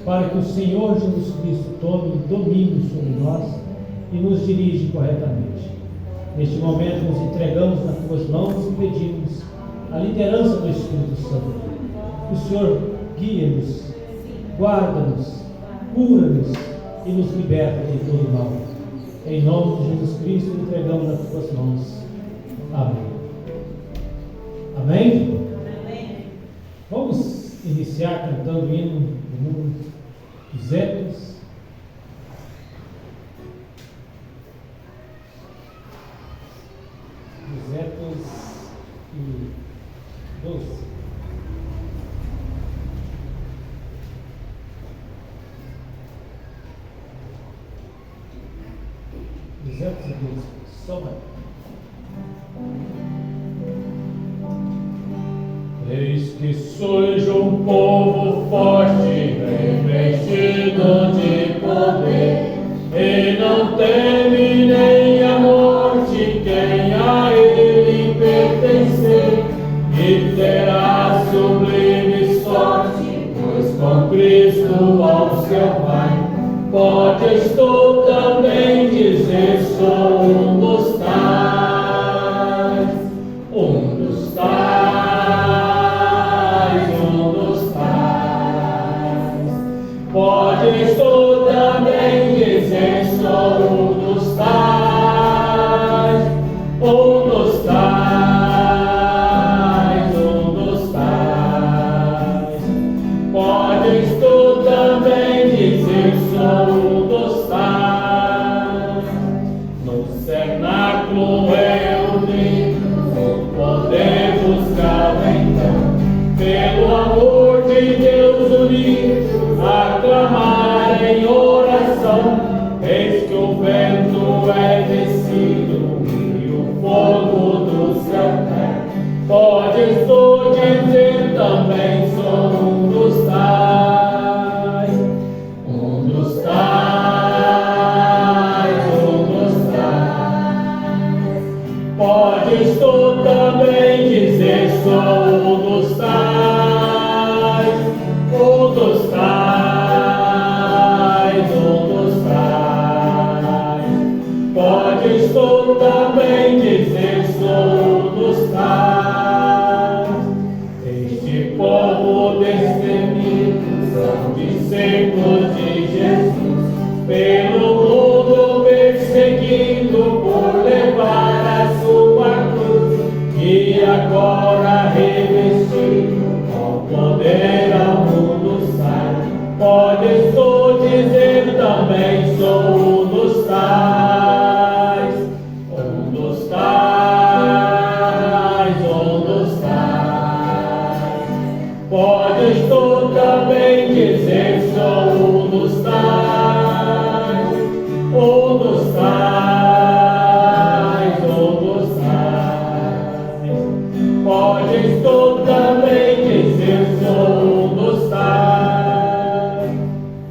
para que o Senhor Jesus Cristo tome domínio sobre nós e nos dirija corretamente. Neste momento nos entregamos nas Tuas mãos e pedimos a liderança do Espírito Santo. O Senhor guia-nos, guarda-nos, cura-nos e nos liberta de todo mal. Em nome de Jesus Cristo, entregamos nas Tuas mãos. Amém. Amém? Amém. Vamos iniciar cantando o hino do número 212.
Eis que sois um povo forte, revestido de poder, e não teme nem a morte quem a ele pertencer, e terá sublime sorte, pois com Cristo ao céu vai. Podes tu também dizer: sou um dos tais, um dos tais, um dos tais. Podes tu também dizer: sou um dos tais, um dos tais, um dos tais. Podes tu também dizer: sou um dos tais. No cenáculo reunido, podemos então, pelo amor de Deus unido, aclamar em oração. Eis que o vento é descido e o fogo do céu cai. Podes tu dizer também: sou um dos tais, um dos tais, um dos tais. Podes tu também dizer: sou um dos tais, um dos tais, um dos tais. Podes tu também dizer: sou um dos tais. Este povo destemido são discípulos de Jesus, pelo mundo perseguido por levar a sua cruz, e agora revestido com poder ao mundo sai. Podes tu dizer também: sou um dos tais, um dos tais, um dos tais. Podes tu também dizer: sou um dos tais, um dos tais, um dos tais. Podes tu também dizer: sou um dos tais.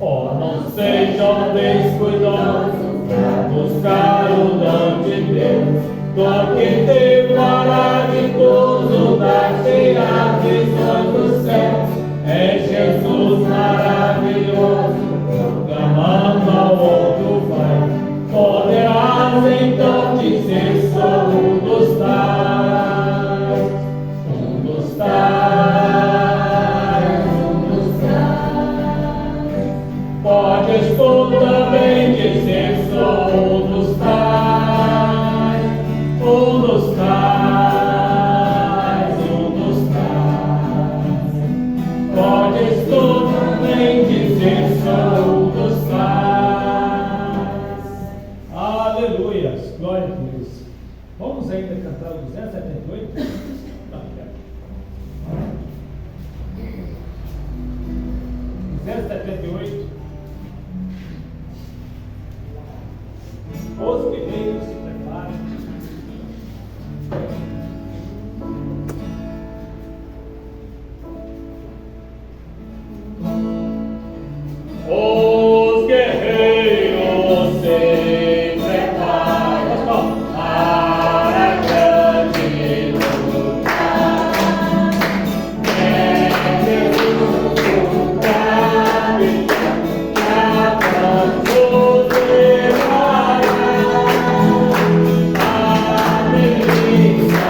Oh, não sejam descuidosos para buscar o dom de Deus, do que te fará virtuoso dar-te as visões do céu. É Jesus maravilhoso, proclamando ao outro vai. Poderás Faz então dizer sou um dos tais, um dos tais, um dos tais. Podes tu também dizer sou um dos tais, um dos tais, um dos tais. Podes tu também dizer sou um dos tais.
Aleluias, glória a Deus. Vamos ainda cantar o 278? Não, quero. 278. Os guerreiros se preparam.
Os guerreiros se preparam para a grande luta. É Jesus o capitão, nos levará a delícia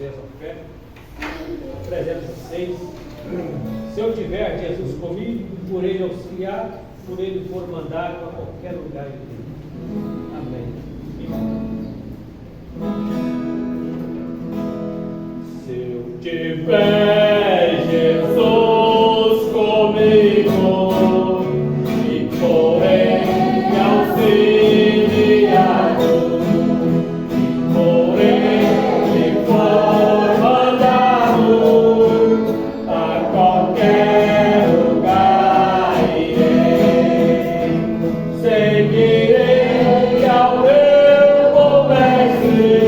escolher essa oferta. Apresenta 6. Se eu tiver Jesus comigo, por ele auxiliar, por ele for mandado a qualquer lugar em Deus. Amém.
Se eu tiver Jesus comigo e por ele auxiliado, e por ele for mandado a qualquer lugar irei, seguirei ao meu bom mestre.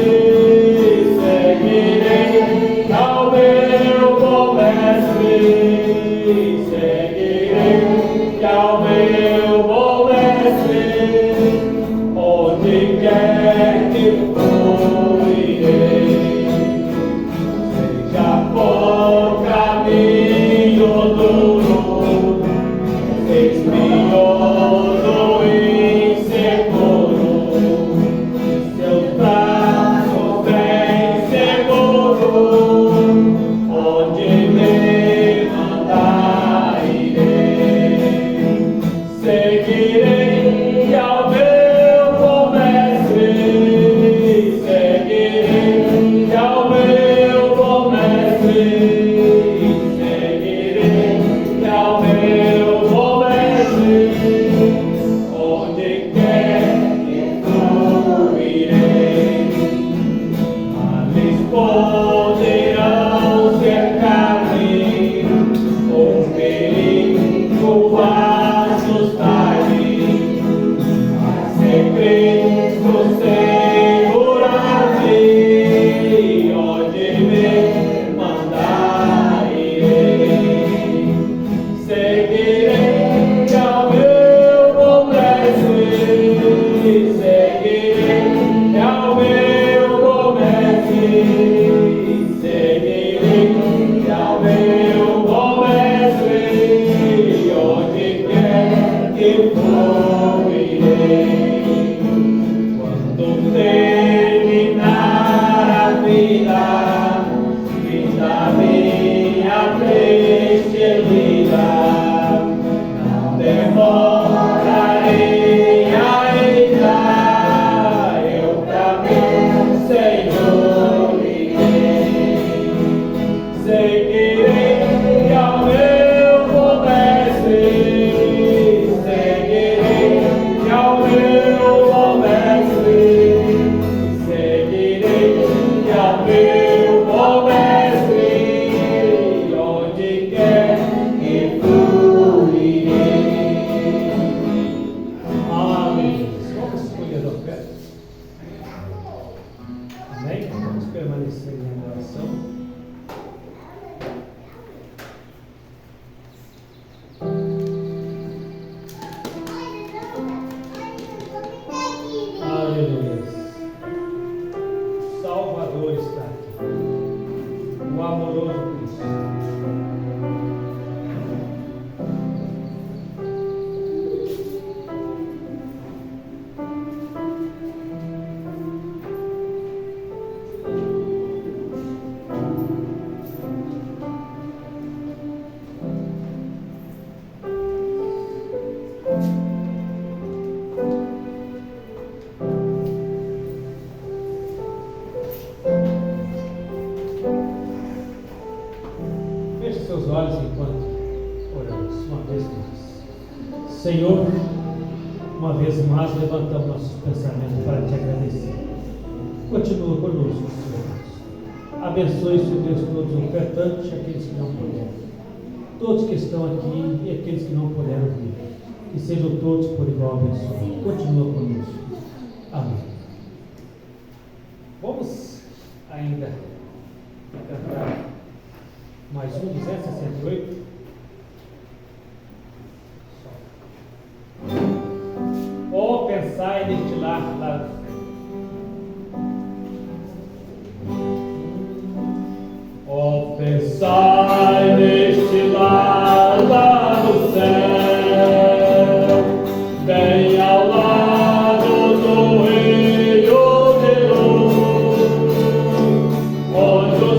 Seus olhos enquanto oramos, uma vez mais. Senhor, uma vez mais levantamos nossos pensamentos para te agradecer. Continua conosco, Senhor. Abençoe, Senhor Deus, todos os ofertantes e aqueles que não puderam. Todos que estão aqui e aqueles que não puderam vir. Que sejam todos por igual abençoados. Continua conosco. Amém. Vamos ainda cantar mais um, 268. Ou pensar e destilar lá do céu.
Ou pensar e destilar lá no céu, bem ao lado do Rio de Luz, onde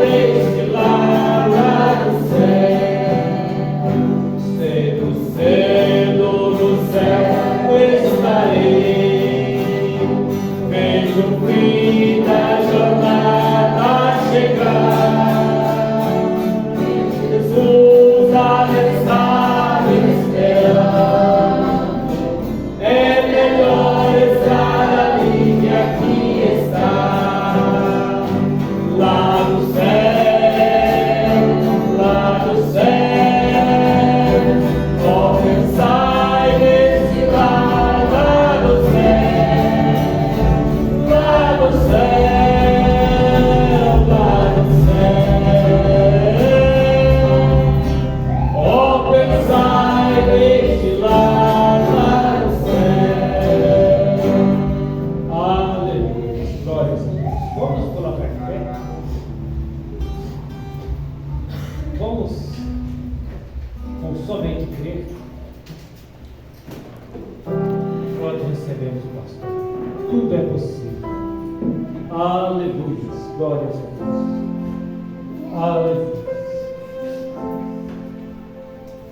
deste lar, lá no céu. Cedo, cedo no céu estarei. Vejo o fim da jornada chegar. Jesus a estar esperando. É melhor estar ali que aqui estar. Lá no céu, lá no céu. Ó, pensai nesse lar, lá no céu. Lá no céu, lá no céu. Ó, pensai neste lar, lá no céu.
Aleluia. Glória a Deus. Vamos nos colocar de pé. Vamos com somente crer. Quando recebemos o pastor, tudo é possível. Aleluia. Glória a Deus. Aleluia.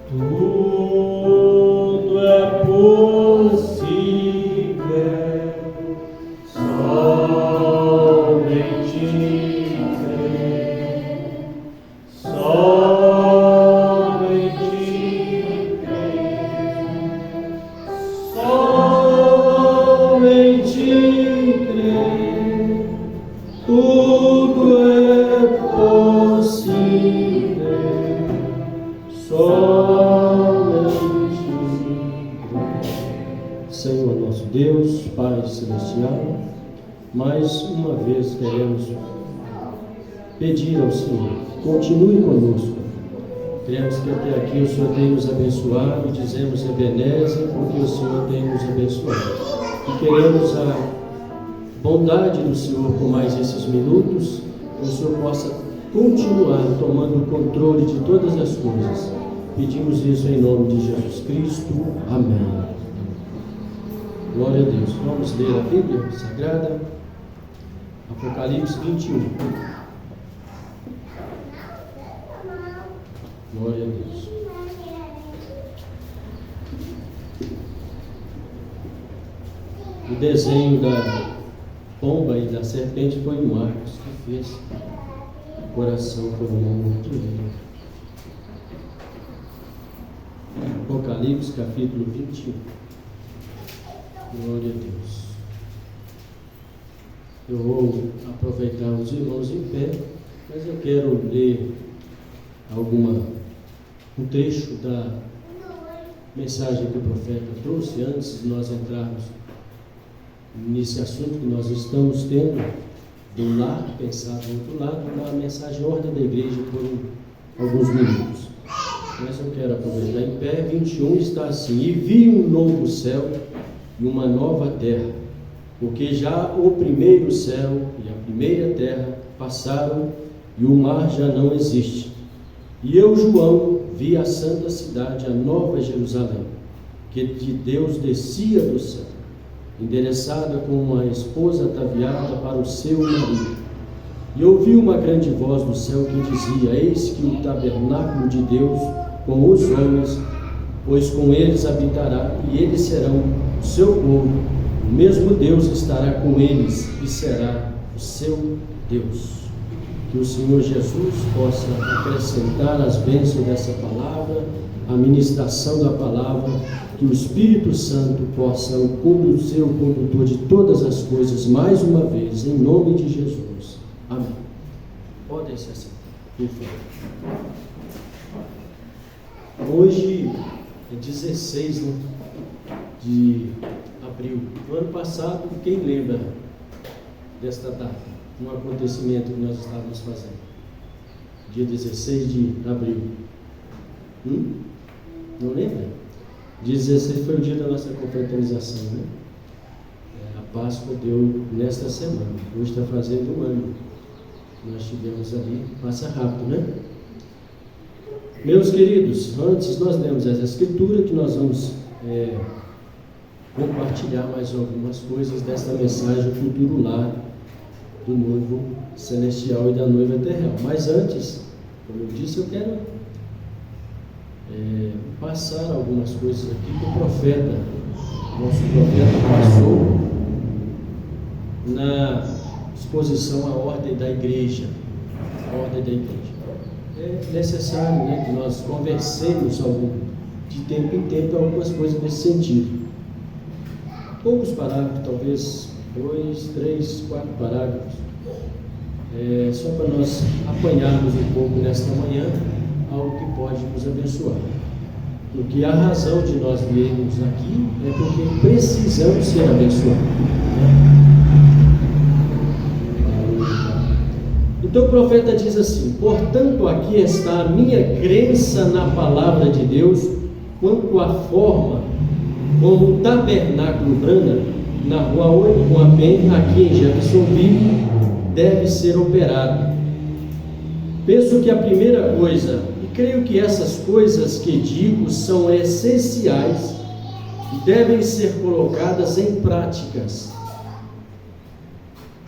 Tudo é possível. Somente crer. Somente crer. Somente crer. Tudo é possível. Somente crer.
Senhor nosso Deus, Pai Celestial, mais uma vez queremos pedir ao Senhor, continue conosco. Cremos que até aqui o Senhor tem nos abençoado, dizemos Ebenezer, porque o Senhor tem nos abençoado. E queremos a bondade do Senhor por mais esses minutos, que o Senhor possa continuar tomando o controle de todas as coisas. Pedimos isso em nome de Jesus Cristo. Amém. Glória a Deus. Vamos ler a Bíblia Sagrada. Apocalipse 21. Glória a Deus. O desenho da pomba e da serpente foi o Marcos que fez. O coração foi muito lindo. Apocalipse capítulo 21. Glória a Deus. Eu vou aproveitar os irmãos em pé, mas eu quero ler um trecho da mensagem que o profeta trouxe antes de nós entrarmos nesse assunto que nós estamos tendo do lar, pensar do outro lado, da mensagem Ordem da Igreja por alguns minutos. Mas eu quero aproveitar em pé. 21 está assim: e vi um novo céu e uma nova terra, porque já o primeiro céu e a primeira terra passaram e o mar já não existe. E eu, João, vi a santa cidade, a nova Jerusalém, que de Deus descia do céu, endereçada como uma esposa ataviada para o seu marido. E ouvi uma grande voz do céu que dizia: eis que o tabernáculo de Deus com os homens, pois com eles habitará, e eles serão o seu povo. O mesmo Deus estará com eles e será o seu Deus. Que o Senhor Jesus possa acrescentar as bênçãos dessa palavra, a ministração da palavra, que o Espírito Santo possa ser o condutor de todas as coisas, mais uma vez, em nome de Jesus. Amém. Podem se assentar, por favor. Hoje é 16 de abril. No ano passado, quem lembra desta data? Um acontecimento que nós estávamos fazendo. Dia 16 de abril. Não lembra? Dia 16 foi o dia da nossa confraternização, né? A Páscoa deu nesta semana. Hoje está fazendo um ano. Nós tivemos ali, passa rápido, né? Meus queridos, antes nós lemos essa escritura, que nós vamos compartilhar mais algumas coisas desta mensagem Futuro Lar, do noivo celestial e da noiva terrenal. Mas antes, como eu disse, eu quero passar algumas coisas aqui que o profeta, nosso profeta, passou na exposição à ordem da igreja. A ordem da igreja. É necessário, né, que nós conversemos de tempo em tempo algumas coisas nesse sentido. Poucos parágrafos, talvez 2, 3, 4 parágrafos, só para nós apanharmos um pouco nesta manhã algo que pode nos abençoar. Porque a razão de nós virmos aqui é porque precisamos ser abençoados. Então o profeta diz assim: portanto, aqui está a minha crença na palavra de Deus quanto à forma como o tabernáculo Brana, na rua 8 com a Penha, aqui em Jeffersonville, deve ser operado. Penso que a primeira coisa, e creio que essas coisas que digo são essenciais e devem ser colocadas em práticas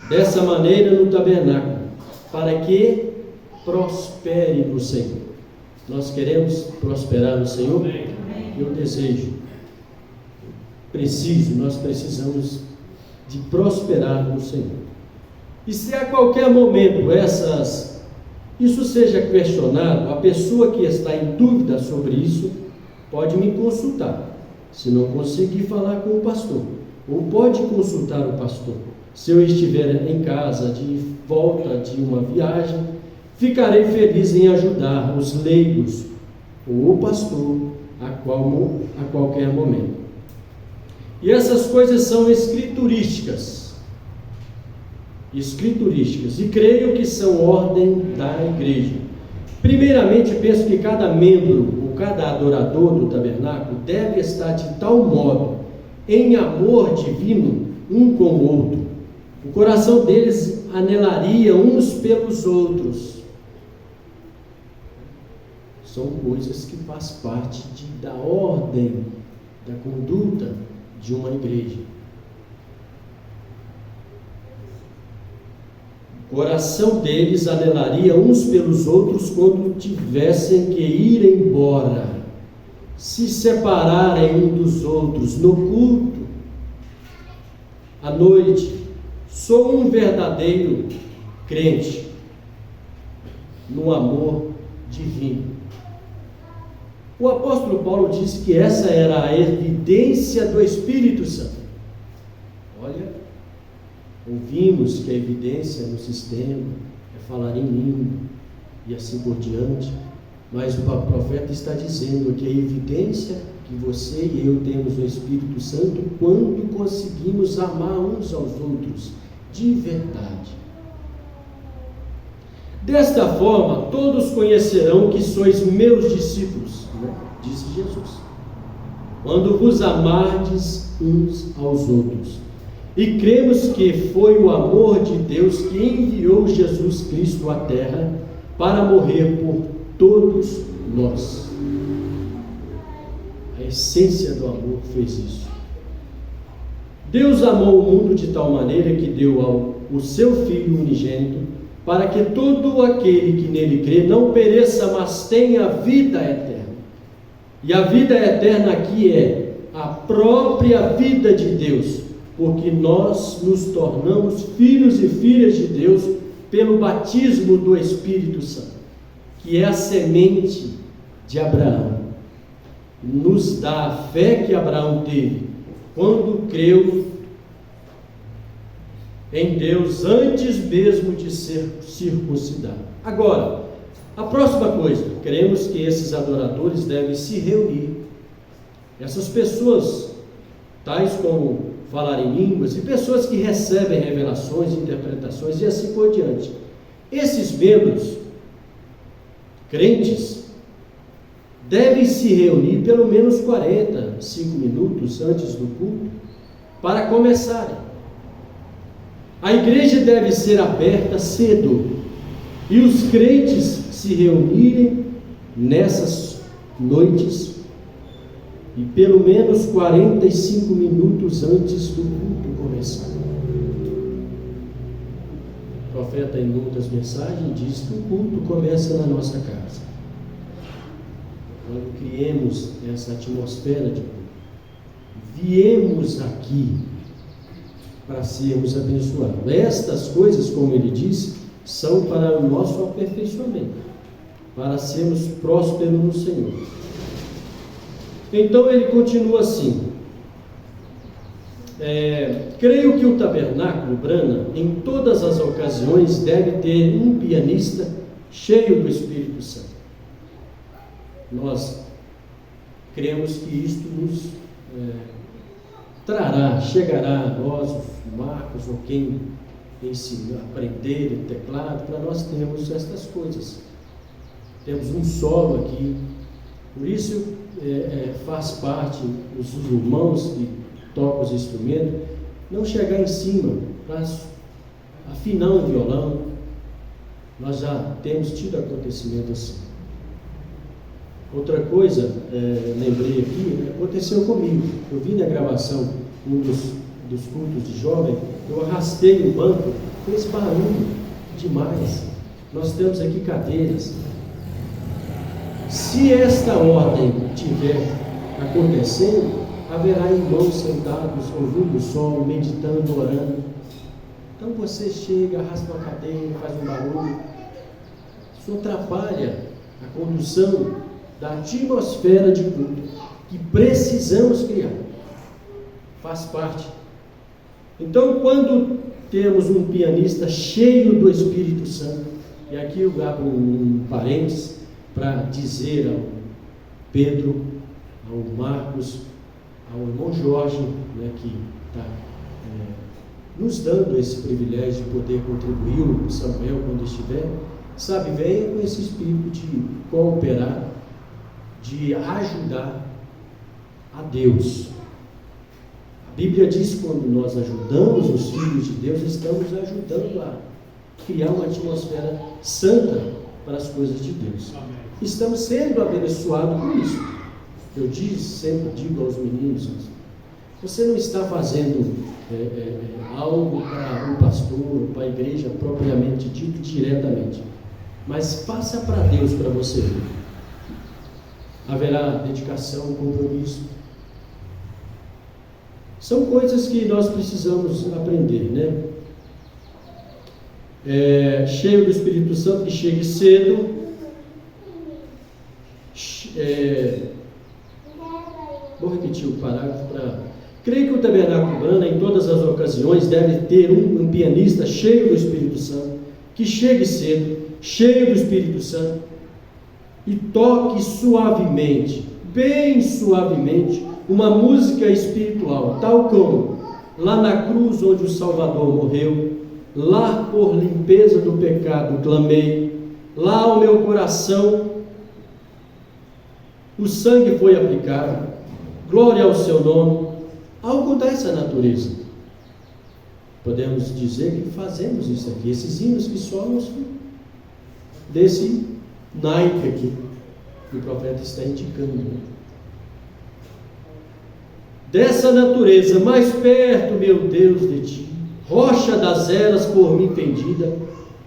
dessa maneira no tabernáculo, para que prospere no Senhor. Nós queremos prosperar no Senhor? Eu desejo, nós precisamos de prosperar no Senhor. E se a qualquer momento isso seja questionado, a pessoa que está em dúvida sobre isso pode me consultar. Se não conseguir falar com o pastor, ou pode consultar o pastor. Se eu estiver em casa de volta de uma viagem, ficarei feliz em ajudar os leigos ou o pastor a qualquer momento. E essas coisas são escriturísticas, e creio que são ordem da igreja. Primeiramente, penso que cada membro ou cada adorador do tabernáculo deve estar de tal modo em amor divino um com o outro. O coração deles anelaria uns pelos outros. São coisas que fazem parte da ordem, da conduta de uma igreja. O coração deles anelaria uns pelos outros quando tivessem que ir embora, se separarem um dos outros no culto, à noite. Sou um verdadeiro crente no amor divino. O apóstolo Paulo disse que essa era a evidência do Espírito Santo. Olha, ouvimos que a evidência no sistema é falar em língua e assim por diante, mas o profeta está dizendo que a evidência que você e eu temos no Espírito Santo quando conseguimos amar uns aos outros de verdade. Desta forma, todos conhecerão que sois meus discípulos, disse Jesus, quando vos amardes uns aos outros. E cremos que foi o amor de Deus que enviou Jesus Cristo à terra para morrer por todos nós. A essência do amor fez isso. Deus amou o mundo de tal maneira que deu o seu Filho unigênito, para que todo aquele que nele crê não pereça, mas tenha vida eterna. E a vida eterna aqui é a própria vida de Deus, porque nós nos tornamos filhos e filhas de Deus pelo batismo do Espírito Santo, que é a semente de Abraão. Nos dá a fé que Abraão teve quando creu em Deus antes mesmo de ser circuncidado. Agora, a próxima coisa, cremos que esses adoradores devem se reunir. Essas pessoas, tais como falar em línguas, e pessoas que recebem revelações, interpretações e assim por diante. Esses membros, crentes, devem se reunir pelo menos 45 minutos antes do culto para começarem. A igreja deve ser aberta cedo e os crentes se reunirem nessas noites e pelo menos 45 minutos antes do culto começar. profeta, em outras mensagens, diz que o culto começa na nossa casa. Quando criemos essa atmosfera de culto, viemos aqui para sermos abençoados. Estas coisas, como ele disse, são para o nosso aperfeiçoamento, para sermos prósperos no Senhor. Então ele continua assim: creio que o tabernáculo Brana, em todas as ocasiões, deve ter um pianista cheio do Espírito Santo. Nós cremos que isto nos chegará a nós, os Marcos, ou quem ensinar, aprender teclado, para nós termos estas coisas. Temos um solo aqui, por isso faz parte os irmãos que tocam os instrumentos, não chegar em cima para afinar um violão. Nós já temos tido acontecimento assim. Outra coisa, lembrei aqui, aconteceu comigo. Eu vi na gravação um dos cultos de jovem, eu arrastei o banco, fez barulho demais. Nós temos aqui cadeiras. Se esta ordem estiver acontecendo, haverá irmãos sentados, ouvindo o som, meditando, orando. Então você chega, arrasta uma cadeira, faz um barulho. Isso atrapalha a condução da atmosfera de culto que precisamos criar. Faz parte. Então, quando temos um pianista cheio do Espírito Santo, e aqui eu abro um parênteses para dizer ao Pedro, ao Marcos, ao irmão Jorge, que está nos dando esse privilégio de poder contribuir, o Samuel, quando estiver, venha com esse espírito de cooperar, de ajudar a Deus. A Bíblia diz que quando nós ajudamos os filhos de Deus, estamos ajudando a criar uma atmosfera santa para as coisas de Deus. Estamos sendo abençoados por isso. Eu sempre digo aos meninos, você não está fazendo algo para um pastor, para a igreja propriamente dito, diretamente, mas faça para Deus, para você ver. Haverá dedicação, compromisso. São coisas que nós precisamos aprender, cheio do Espírito Santo, que chegue cedo. Vou repetir o parágrafo para... Creio que o tabernáculo Brana, em todas as ocasiões, deve ter um pianista cheio do Espírito Santo, que chegue cedo, cheio do Espírito Santo, e toque suavemente, bem suavemente, uma música espiritual, tal como lá na cruz onde o Salvador morreu, lá por limpeza do pecado clamei, lá ao meu coração o sangue foi aplicado, glória ao seu nome. Algo dessa natureza. Podemos dizer que fazemos isso aqui, esses hinos que somos desse naipe aqui que o profeta está indicando. Dessa natureza, mais perto, meu Deus, de ti, rocha das eras por mim pendida,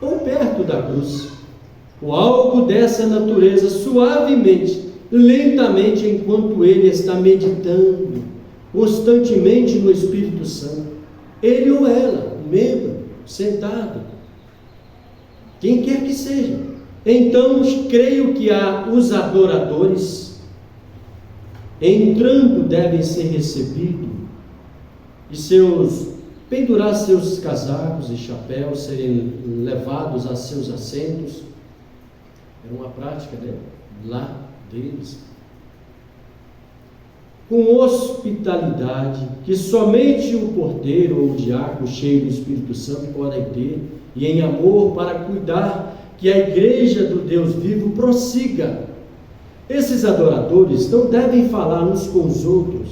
ou perto da cruz, ou algo dessa natureza, suavemente, lentamente, enquanto ele está meditando constantemente no Espírito Santo, ele ou ela, um membro, sentado, quem quer que seja. Então, creio que os adoradores, entrando, devem ser recebidos, e pendurar seus casacos e chapéus, serem levados a seus assentos. Era uma prática, lá deles, com hospitalidade, que somente o porteiro ou o diácono cheio do Espírito Santo podem ter, e em amor, para cuidar que a igreja do Deus vivo prossiga. Esses adoradores não devem falar uns com os outros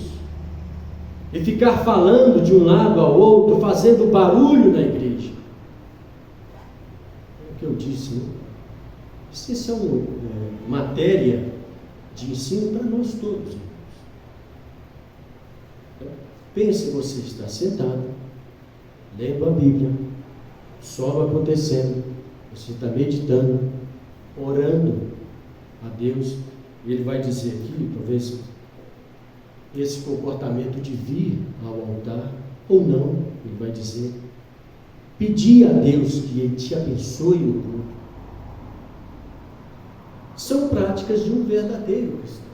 e ficar falando de um lado ao outro, fazendo barulho na igreja. É o que eu disse, Isso é uma matéria de ensino para nós todos. Pense, você está sentado, lendo a Bíblia, só vai acontecendo. Você está meditando, orando a Deus, e Ele vai dizer aqui, talvez, esse comportamento de vir ao altar, ou não, Ele vai dizer, pedir a Deus que Ele te abençoe no culto. São práticas de um verdadeiro cristão.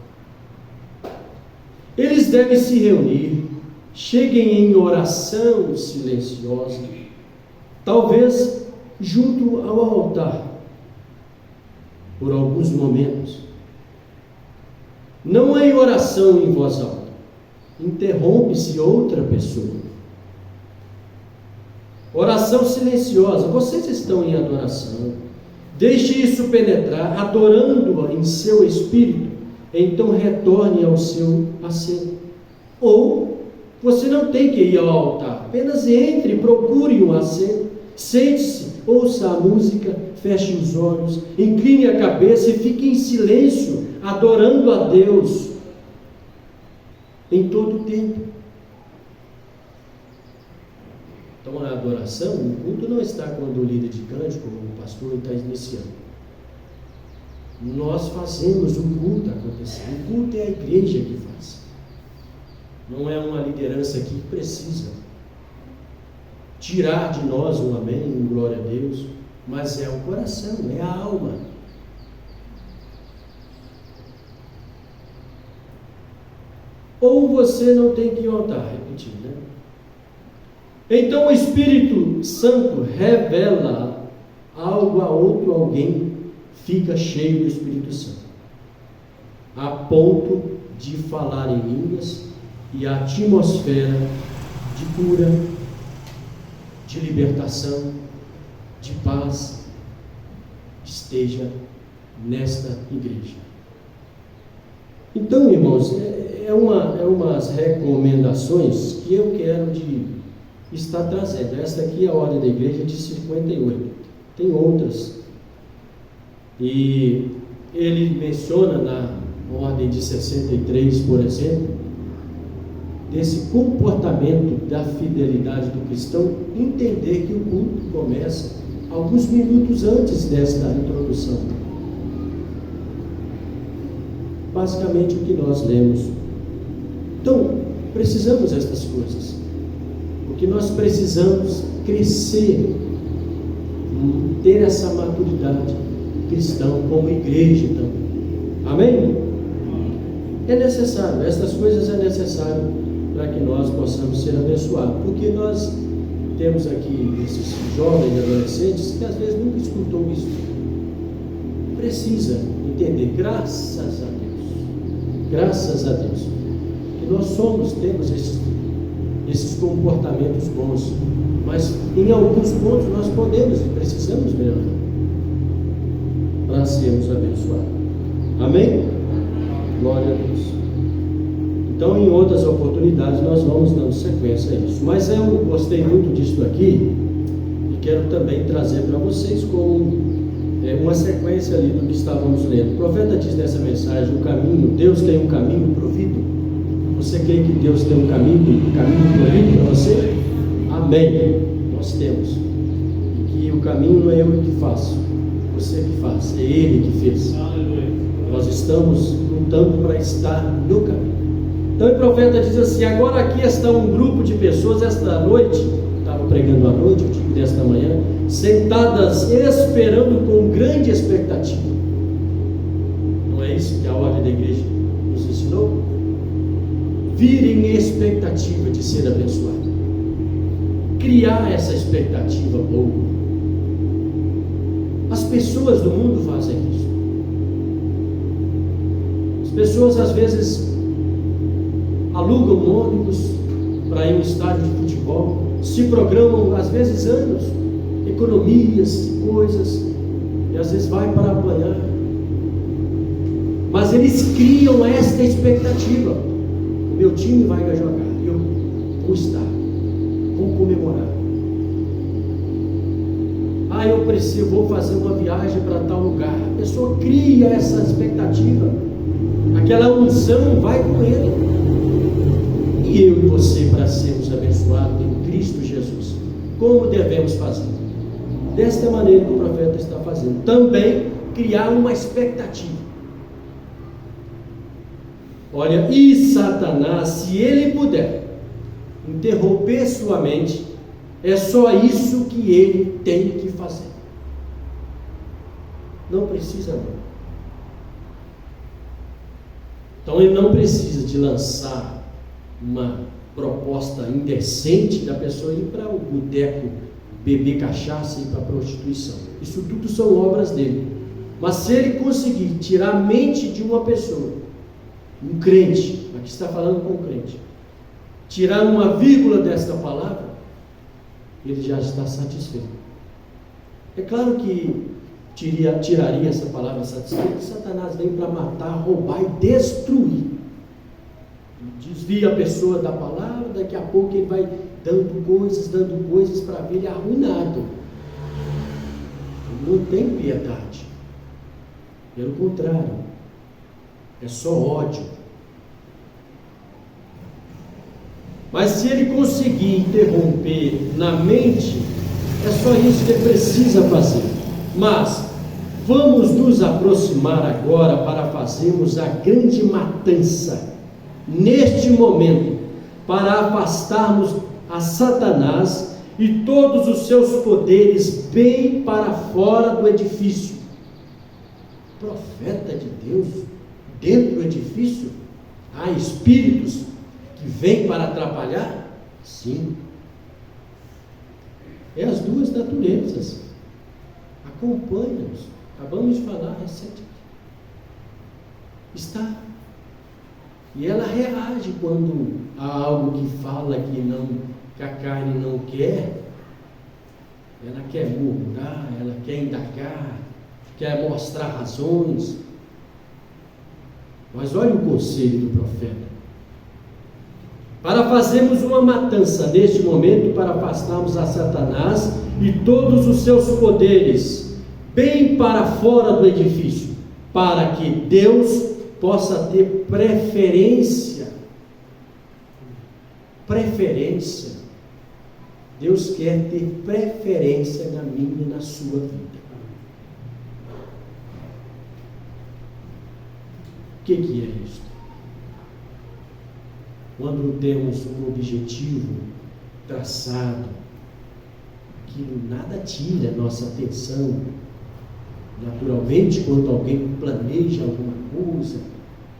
Eles devem se reunir, cheguem em oração silenciosa, talvez junto ao altar, por alguns momentos. Não é em oração em voz alta, interrompe-se outra pessoa. Oração silenciosa, vocês estão em adoração, deixe isso penetrar, adorando-a em seu espírito, então retorne ao seu assento. Ou você não tem que ir ao altar, apenas entre, procure um assento, sente-se, ouça a música, feche os olhos, incline a cabeça e fique em silêncio, adorando a Deus em todo o tempo. Então a adoração, o culto não está quando o líder de cântico, o pastor está iniciando. Nós fazemos o culto acontecer. O culto é a igreja que faz. Não é uma liderança aqui que precisa tirar de nós um amém, um glória a Deus, mas é o coração, é a alma. Ou você não tem que ir ao altar, repetindo, né? Então o Espírito Santo revela algo a outro alguém, fica cheio do Espírito Santo, a ponto de falar em línguas, e a atmosfera de cura, de libertação, de paz esteja nesta igreja. Então, irmãos, umas recomendações que eu quero estar trazendo. Esta aqui é a ordem da igreja de 58. Tem outras. E ele menciona na ordem de 63, por exemplo, desse comportamento da fidelidade do cristão, entender que o culto começa alguns minutos antes desta introdução. Basicamente o que nós lemos. Então, precisamos destas coisas, porque nós precisamos crescer, ter essa maturidade cristã como igreja também. Amém? É necessário, estas coisas é necessário para que nós possamos ser abençoados, porque nós temos aqui esses jovens e adolescentes que às vezes nunca escutou isso. Precisa entender, graças a Deus, que nós temos esses comportamentos bons, mas em alguns pontos nós podemos e precisamos melhorar para sermos abençoados. Amém? Glória a Deus. Então, em outras oportunidades, nós vamos dando sequência a isso. Mas eu gostei muito disso aqui e quero também trazer para vocês como uma sequência ali do que estávamos lendo. O profeta diz nessa mensagem, o caminho, Deus tem um caminho provido. Você crê que Deus tem um caminho provido para você? Amém. Nós temos. E que o caminho não é eu que faço, você que faz, é Ele que fez. Nós estamos lutando para estar no caminho. Então o profeta diz assim, agora aqui está um grupo de pessoas esta noite, estava pregando à noite, eu digo desta manhã, sentadas esperando com grande expectativa. Não é isso que a ordem da igreja nos ensinou? Vir em expectativa de ser abençoado. Criar essa expectativa boa. As pessoas do mundo fazem isso. As pessoas às vezes alugam um ônibus para ir no estádio de futebol, se programam às vezes anos, economias, coisas, e às vezes vai para apanhar, mas eles criam esta expectativa: o meu time vai jogar, eu vou estar, vou comemorar, eu vou fazer uma viagem para tal lugar. A pessoa cria essa expectativa, aquela unção vai com ele. E eu e você, para sermos abençoados em Cristo Jesus, como devemos fazer? desta maneira que o profeta está fazendo. Também criar uma expectativa. Olha, e Satanás, se ele puder interromper sua mente, é só isso que ele tem que fazer. Não precisa não. Então ele não precisa de lançar uma proposta indecente da pessoa ir para o boteco beber cachaça e ir para a prostituição. Isso tudo são obras dele. Mas se ele conseguir tirar a mente de uma pessoa, um crente, aqui está falando com um crente, tirar uma vírgula desta palavra, ele já está satisfeito. É claro que tiraria essa palavra satisfeito. Satanás vem para matar, roubar e destruir. Desvia a pessoa da palavra, daqui a pouco ele vai dando coisas para ver ele arruinado. Ele não tem piedade. Pelo contrário, é só ódio. Mas se ele conseguir interromper na mente, é só isso que ele precisa fazer. Mas vamos nos aproximar agora para fazermos a grande matança neste momento, para afastarmos a Satanás e todos os seus poderes bem para fora do edifício. Profeta de Deus dentro do edifício? Há espíritos que vêm para atrapalhar? Sim. É as duas naturezas. Acompanha-nos. Acabamos de falar recentemente. Está. E ela reage quando há algo que fala que a carne não quer. Ela quer murmurar, ela quer indagar, quer mostrar razões. Mas olha o conselho do profeta. Para fazermos uma matança neste momento, para afastarmos a Satanás e todos os seus poderes bem para fora do edifício, para que Deus possa ter preferência. Deus quer ter preferência na minha e na sua vida. O que é isso? Quando temos um objetivo traçado, aquilo nada tira a nossa atenção. Naturalmente, quando alguém planeja alguma coisa,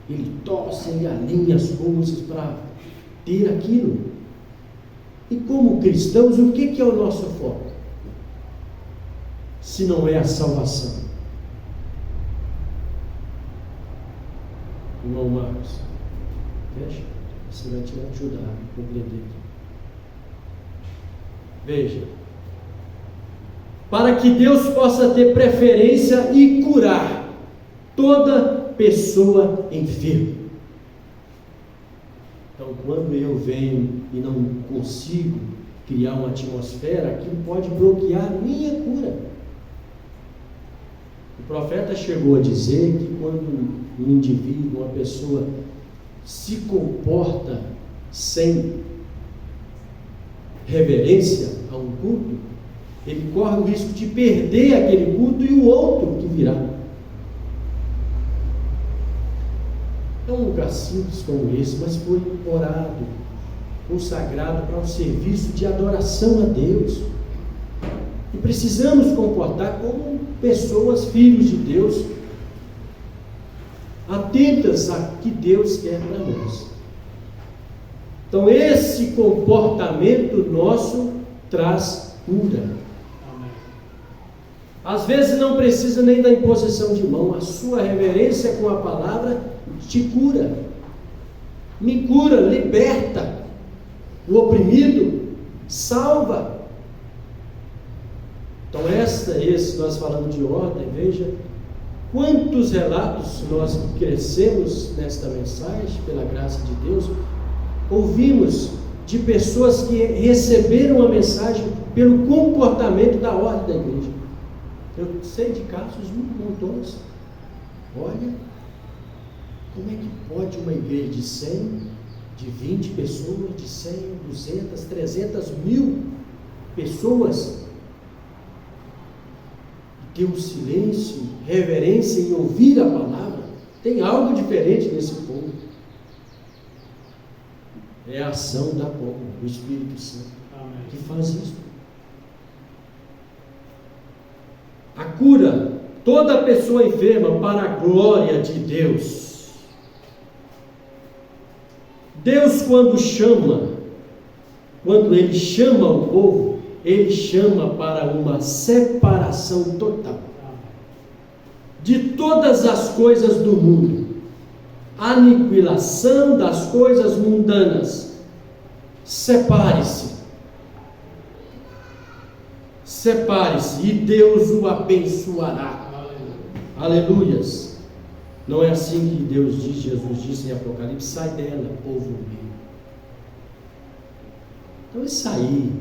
ele torce e alinha as coisas para ter aquilo. E como cristãos, o que é o nosso foco? Se não é a salvação. Irmão Marcos, veja, você vai te ajudar a compreender. Veja, para que Deus possa ter preferência e curar toda pessoa enferma. Então, quando eu venho e não consigo criar uma atmosfera, aquilo pode bloquear a minha cura. O profeta chegou a dizer que quando um indivíduo, uma pessoa, se comporta sem reverência a um culto, ele corre o risco de perder aquele culto e o outro que virá. É um lugar simples como esse, mas foi orado, consagrado para um serviço de adoração a Deus. E precisamos comportar como pessoas, filhos de Deus, atentas a que Deus quer para nós. Então esse comportamento nosso traz cura. Às vezes não precisa nem da imposição de mão, a sua reverência com a palavra te cura, me cura, liberta o oprimido, salva. Então esse nós falamos de ordem. Veja quantos relatos nós crescemos nesta mensagem, pela graça de Deus, ouvimos de pessoas que receberam a mensagem pelo comportamento da ordem da igreja. Eu sei de casos montões. Olha, como é que pode uma igreja de 100, de 20 pessoas, de 100, 200, 300 mil pessoas ter um silêncio, reverência em ouvir a palavra. Tem algo diferente nesse povo. É a ação da pomba, do Espírito Santo, que faz isso. A cura, toda pessoa enferma para a glória de Deus. Deus quando Ele chama o povo, Ele chama para uma separação total de todas as coisas do mundo, aniquilação das coisas mundanas. Separe-se, e Deus o abençoará. Aleluias. Não é assim que Deus diz, Jesus disse em Apocalipse: sai dela, povo meu. Então, sair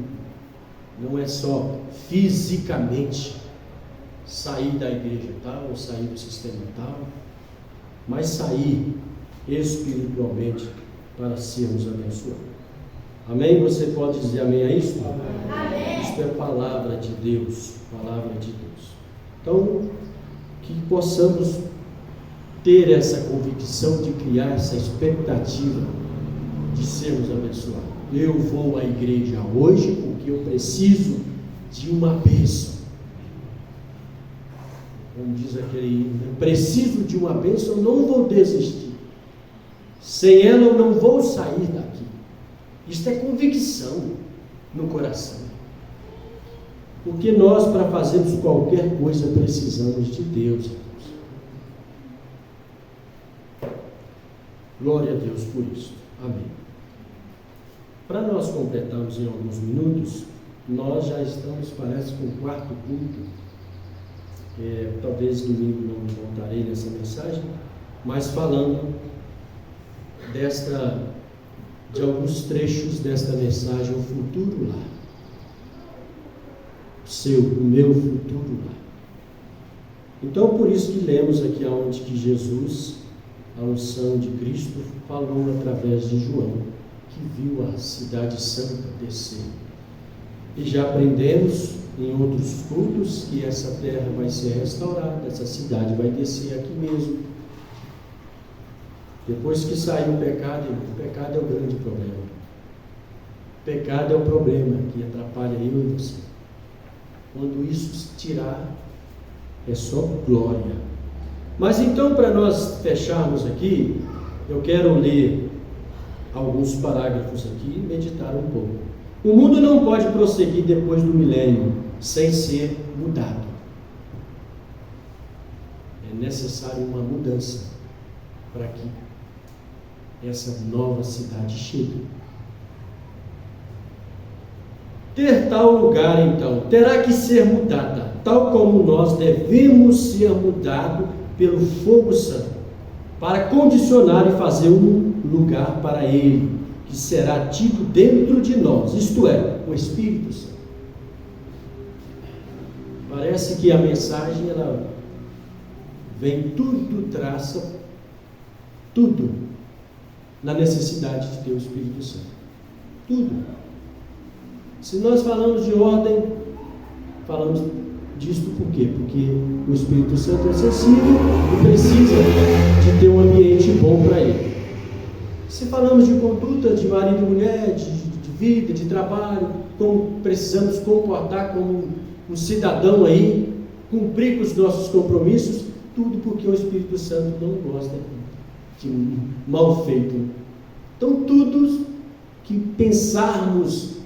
não é só fisicamente sair da igreja tal, ou sair do sistema tal, mas sair espiritualmente para sermos abençoados. Amém? Você pode dizer amém a isso? Amém. Isto é palavra de Deus, palavra de Deus. Então, que possamos ter essa convicção de criar essa expectativa de sermos abençoados. Eu vou à igreja hoje porque eu preciso de uma bênção. Como diz aquele hino, eu preciso de uma bênção, eu não vou desistir. Sem ela eu não vou sair daqui. Isto é convicção no coração. Porque nós, para fazermos qualquer coisa, precisamos de Deus. Glória a Deus por isso. Amém. Para nós completarmos em alguns minutos, nós já estamos, parece, com o quarto culto. Talvez domingo não voltarei nessa mensagem, mas falando de alguns trechos desta mensagem, o futuro lá. O meu futuro lá. Então, por isso que lemos aqui aonde que Jesus, a unção de Cristo, falou através de João, que viu a cidade santa descer. E já aprendemos em outros cultos que essa terra vai ser restaurada, essa cidade vai descer aqui mesmo. Depois que saiu o pecado é o grande problema. O pecado é o problema que atrapalha eu e você. Quando isso se tirar, é só glória. Mas então, para nós fecharmos aqui, eu quero ler alguns parágrafos aqui e meditar um pouco. O mundo não pode prosseguir depois do milênio sem ser mudado. É necessário uma mudança para que essa nova cidade chegue. Ter tal lugar, então, terá que ser mudada, tal como nós devemos ser mudados pelo fogo santo, para condicionar e fazer um lugar para ele, que será tido dentro de nós, isto é, o Espírito Santo. Parece que a mensagem, ela vem traça tudo na necessidade de ter o Espírito Santo. Tudo. Se nós falamos de ordem, falamos disto por quê? Porque o Espírito Santo é sensível e precisa de ter um ambiente bom para ele. Se falamos de conduta de marido e mulher, de vida, de trabalho, como precisamos comportar como um cidadão aí, cumprir com os nossos compromissos, tudo porque o Espírito Santo não gosta de mal feito. Então, tudo que pensarmos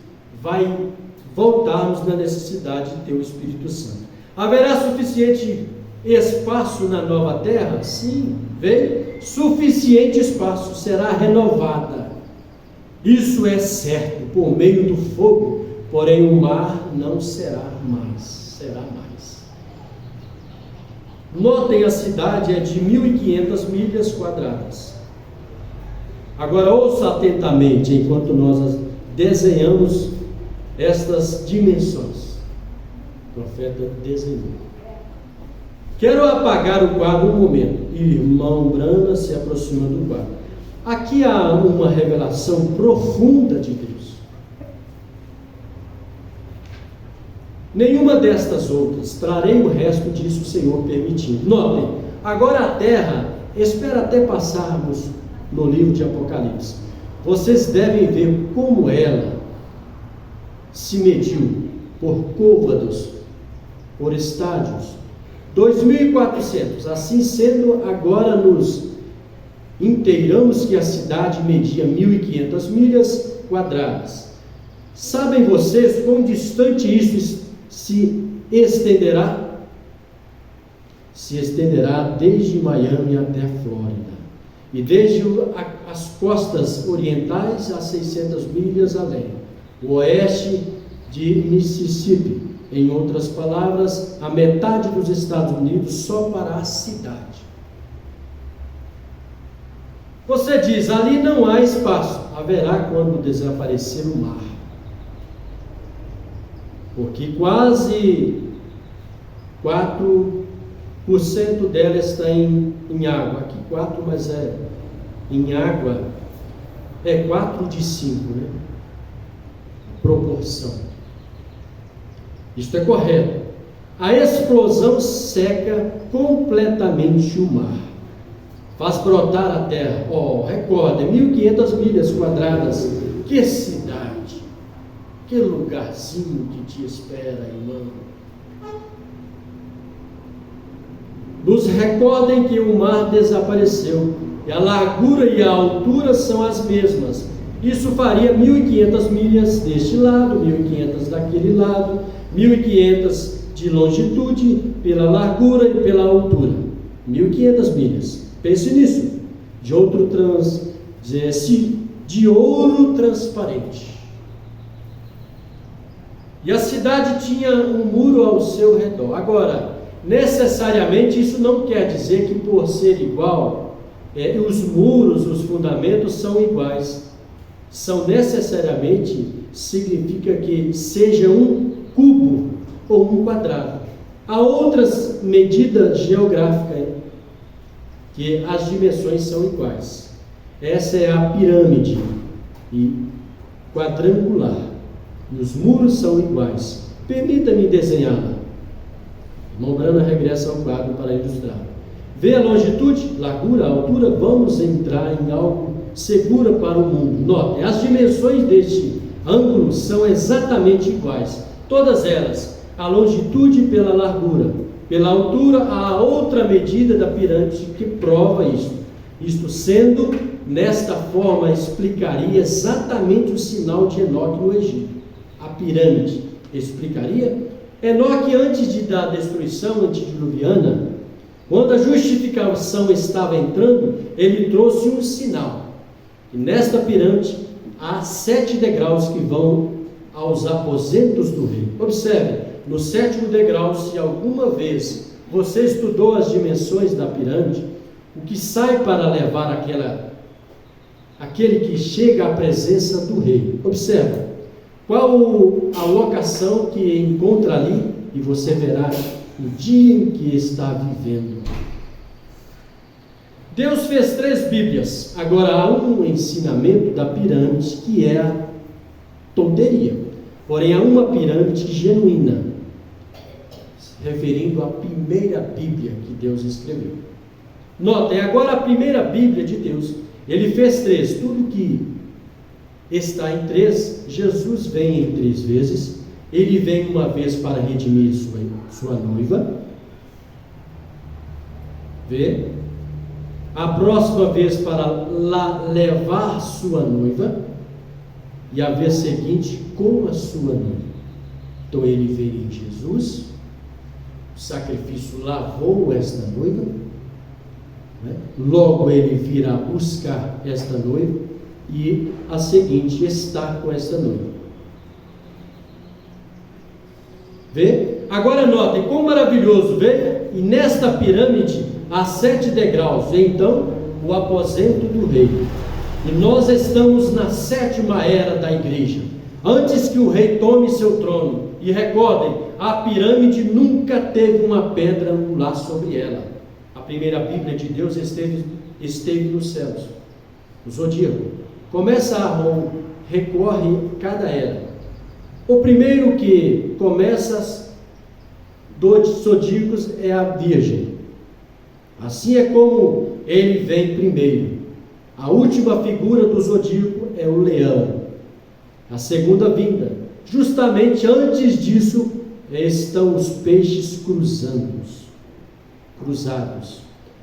vai voltarmos na necessidade de ter o Espírito Santo. Haverá suficiente espaço na nova terra? Sim, vem. Suficiente espaço, será renovada. Isso é certo, por meio do fogo, porém o mar não será mais. Notem, a cidade é de 1.500 milhas quadradas. Agora ouça atentamente, enquanto nós desenhamos estas dimensões. O profeta desenhou. Quero apagar o quadro um momento. Irmão Brana se aproxima do quadro. Aqui há uma revelação profunda de Deus. nenhuma destas outras. Trarei o resto disso, o Senhor permitindo. Notem, agora a terra, espera até passarmos no livro de Apocalipse. Vocês devem ver como ela se mediu por côvados, por estádios. 2.400. Assim sendo, agora nos inteiramos que a cidade media 1.500 milhas quadradas. Sabem vocês quão distante isso se estenderá? Se estenderá desde Miami até a Flórida, e desde as costas orientais a 600 milhas além, o oeste de Mississippi. Em outras palavras, a metade dos Estados Unidos só para a cidade. Você diz, ali não há espaço. Haverá quando desaparecer o mar. Porque quase 4% dela está em água. Aqui 4, mas em água. 4 de 5, né? Proporção. Isto é correto. A explosão seca completamente o mar. Faz brotar a terra. Recorda, 1.500 milhas quadradas. Que cidade! Que lugarzinho que te espera, irmão. Nos recordem que o mar desapareceu. E a largura e a altura são as mesmas. Isso faria 1.500 milhas deste lado, 1.500 daquele lado, 1.500 de longitude, pela largura e pela altura. 1.500 milhas. Pense nisso. De ouro transparente. E a cidade tinha um muro ao seu redor. Agora, necessariamente isso não quer dizer que por ser igual, os muros, os fundamentos são iguais. São necessariamente, significa que seja um cubo ou um quadrado. Há outras medidas geográficas que as dimensões são iguais. Essa é a pirâmide quadrangular. E os muros são iguais. Permita-me desenhá-la. Mombrana regressa ao quadro para ilustrar. Vê a longitude, largura, altura. Vamos entrar em algo seguro para o mundo. Note, as dimensões deste ângulo são exatamente iguais. Todas elas. A longitude pela largura. Pela altura, há outra medida da pirâmide que prova isto. Isto sendo, nesta forma, explicaria exatamente o sinal de Enoque no Egito. A pirâmide explicaria? Enoque, antes da destruição antediluviana, quando a justificação estava entrando, ele trouxe um sinal. E nesta pirâmide há 7 degraus que vão aos aposentos do rei. Observe, no 7º degrau, se alguma vez você estudou as dimensões da pirâmide, o que sai para levar aquele que chega à presença do rei. Observe, qual a locação que encontra ali, e você verá o dia em que está vivendo. Deus fez 3 Bíblias. Agora há um ensinamento da pirâmide que é a tonteria. Porém há uma pirâmide genuína, referindo à primeira Bíblia que Deus escreveu. Notem, agora a primeira Bíblia de Deus, ele fez 3. Tudo que está em 3, Jesus vem em 3 vezes. Ele vem uma vez para redimir sua noiva. Vê? A próxima vez para levar sua noiva. E a vez seguinte com a sua noiva. Então ele veio em Jesus. O sacrifício lavou esta noiva. Logo ele virá buscar esta noiva. E a seguinte está com esta noiva. Vê? Agora notem, quão maravilhoso, vê? E nesta pirâmide há 7 degraus. Então, o aposento do rei. E nós estamos na 7ª era da igreja. Antes que o rei tome seu trono. E recordem, a pirâmide nunca teve uma pedra angular sobre ela. A primeira Bíblia de Deus esteve nos céus. O zodíaco. Começa recorre cada era. O primeiro que começa dos zodíacos é a Virgem. Assim é como ele vem primeiro. A última figura do zodíaco é o leão, a segunda vinda. Justamente antes disso estão os peixes cruzados,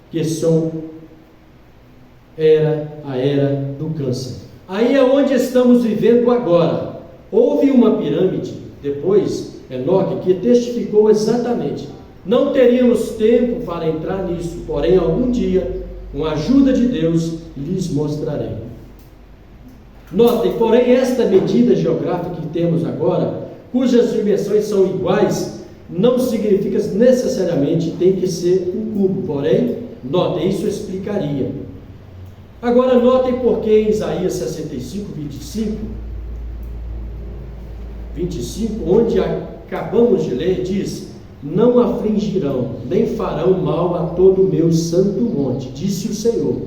que são a era do câncer. Aí é onde estamos vivendo agora. Houve uma pirâmide, depois Enoque, que testificou exatamente. Não teríamos tempo para entrar nisso, porém algum dia, com a ajuda de Deus, lhes mostrarei. Notem, porém, esta medida geográfica que temos agora, cujas dimensões são iguais, não significa necessariamente tem que ser um cubo, porém, notem, isso explicaria. Agora notem porque em Isaías 65, 25, onde acabamos de ler, diz: não afligirão, nem farão mal a todo o meu santo monte, disse o Senhor.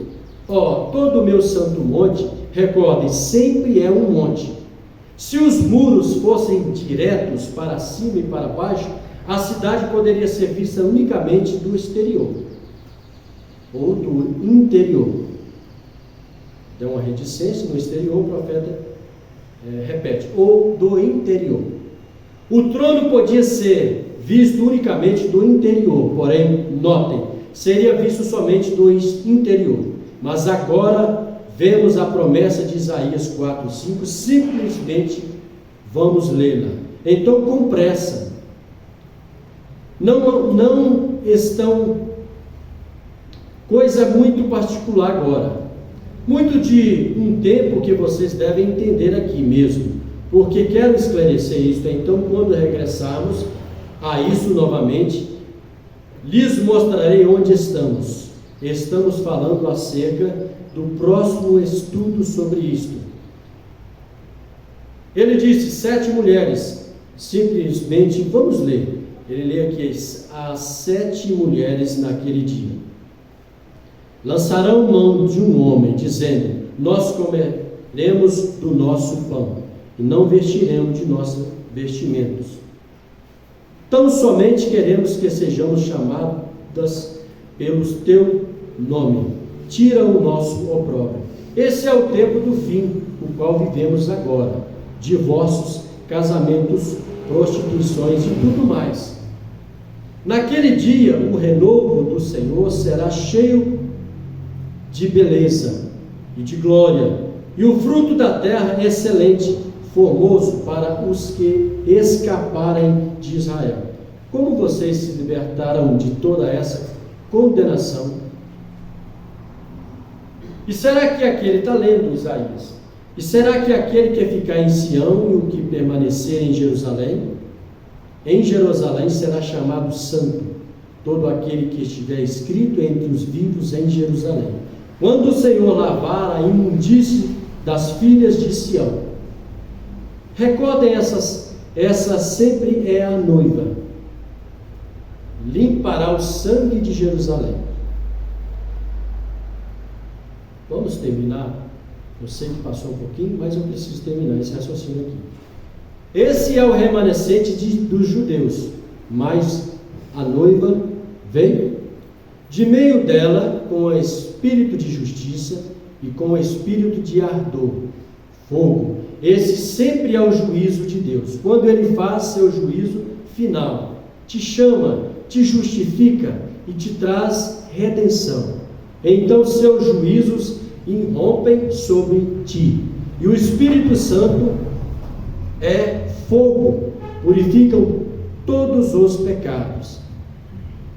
Todo o meu santo monte, recordem, sempre é um monte. Se os muros fossem diretos para cima e para baixo, a cidade poderia ser vista unicamente do exterior ou do interior. Deu uma reticência no exterior, o profeta repete, ou do interior. O trono podia ser visto unicamente do interior, porém, notem, seria visto somente do interior. Mas agora vemos a promessa de Isaías 4:5, simplesmente vamos lê-la. Então, com pressa, não estão coisa muito particular agora. Muito de um tempo que vocês devem entender aqui mesmo, porque quero esclarecer isso. Então, quando regressarmos a isso novamente, lhes mostrarei onde estamos. Estamos falando acerca do próximo estudo sobre isto. Ele disse 7 mulheres, simplesmente, vamos ler. Ele lê aqui as 7 mulheres naquele dia. Lançarão mão de um homem, dizendo: nós comeremos do nosso pão, e não vestiremos de nossos vestimentos. Tão somente queremos que sejamos chamadas pelo teu nome. Tira o nosso opróbrio. Esse é o tempo do fim, o qual vivemos agora. Divórcios, casamentos, prostituições e tudo mais. Naquele dia, o renovo do Senhor será cheio de beleza e de glória, e o fruto da terra excelente, formoso para os que escaparem de Israel. Como vocês se libertaram de toda essa condenação? E será que aquele, está lendo Isaías, e será que aquele que ficar em Sião e o que permanecer em Jerusalém será chamado santo, todo aquele que estiver escrito entre os vivos em Jerusalém. Quando o Senhor lavar a imundície das filhas de Sião. Recordem, essa sempre é a noiva. Limpará o sangue de Jerusalém. Vamos terminar. Eu sei que passou um pouquinho, mas eu preciso terminar esse raciocínio aqui. Esse é o remanescente dos judeus, mas a noiva veio de meio dela com o espírito de justiça e com o espírito de ardor, fogo. Esse sempre é o juízo de Deus. Quando ele faz seu juízo final, te chama, te justifica e te traz redenção. Então seus juízos irrompem sobre ti. E o Espírito Santo é fogo, purificam todos os pecados.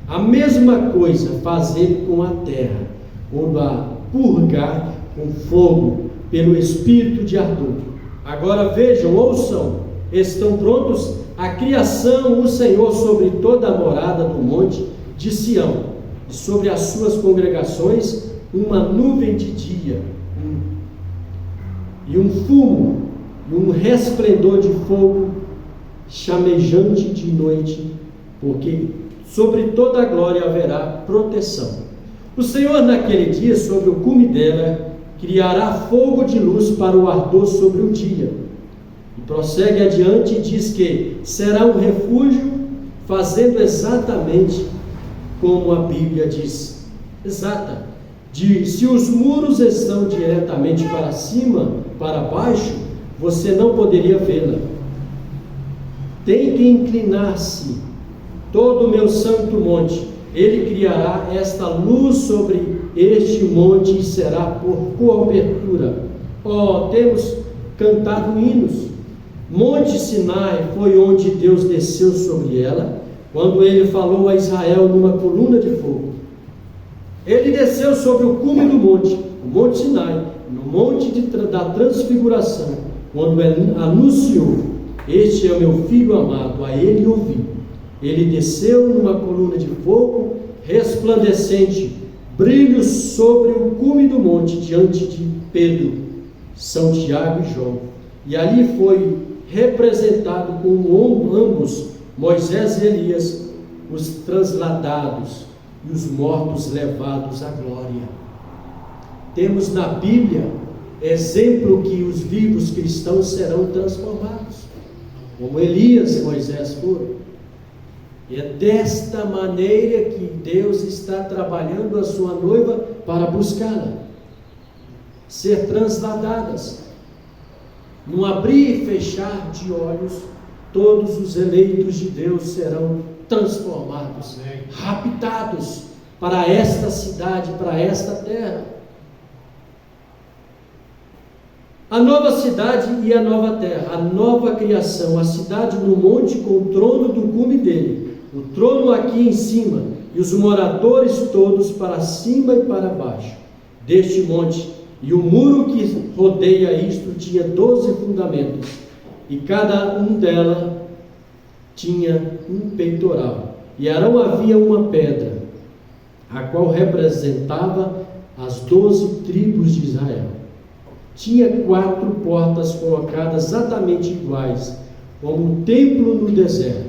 A mesma coisa fazer com a terra, quando a purgar com fogo pelo espírito de ardor. Agora vejam, ouçam, estão prontos a criação, o Senhor sobre toda a morada do monte de Sião, e sobre as suas congregações uma nuvem de dia, e um fumo, e um resplendor de fogo chamejante de noite, porque sobre toda a glória haverá proteção. O Senhor naquele dia, sobre o cume dela, criará fogo de luz para o ardor sobre o dia. E prossegue adiante e diz que será um refúgio fazendo exatamente como a Bíblia diz. Se os muros estão diretamente para cima, para baixo, você não poderia vê-la. Tem que inclinar-se todo o meu santo monte. Ele criará esta luz sobre este monte e será por cobertura. Temos cantado hinos. Monte Sinai foi onde Deus desceu sobre ela, quando ele falou a Israel numa coluna de fogo. Ele desceu sobre o cume do monte, o Monte Sinai, no monte da transfiguração, quando ele anunciou: este é o meu filho amado, a ele ouvi. Ele desceu numa coluna de fogo resplandecente, brilho sobre o cume do monte, diante de Pedro, São Tiago e João. E ali foi representado com ambos, Moisés e Elias, os transladados e os mortos levados à glória. Temos na Bíblia exemplo que os vivos cristãos serão transformados, como Elias e Moisés foram. E é desta maneira que Deus está trabalhando a sua noiva para buscá-la, ser transladadas. Num abrir e fechar de olhos, todos os eleitos de Deus serão transformados, raptados para esta cidade, para esta terra. A nova cidade e a nova terra, a nova criação, a cidade no monte com o trono do cume dele, o trono aqui em cima, e os moradores todos para cima e para baixo deste monte. E o muro que rodeia isto tinha 12 fundamentos, e cada um delas tinha um peitoral. E Arão havia uma pedra, a qual representava as 12 tribos de Israel. Tinha 4 portas colocadas exatamente iguais, como o templo no deserto,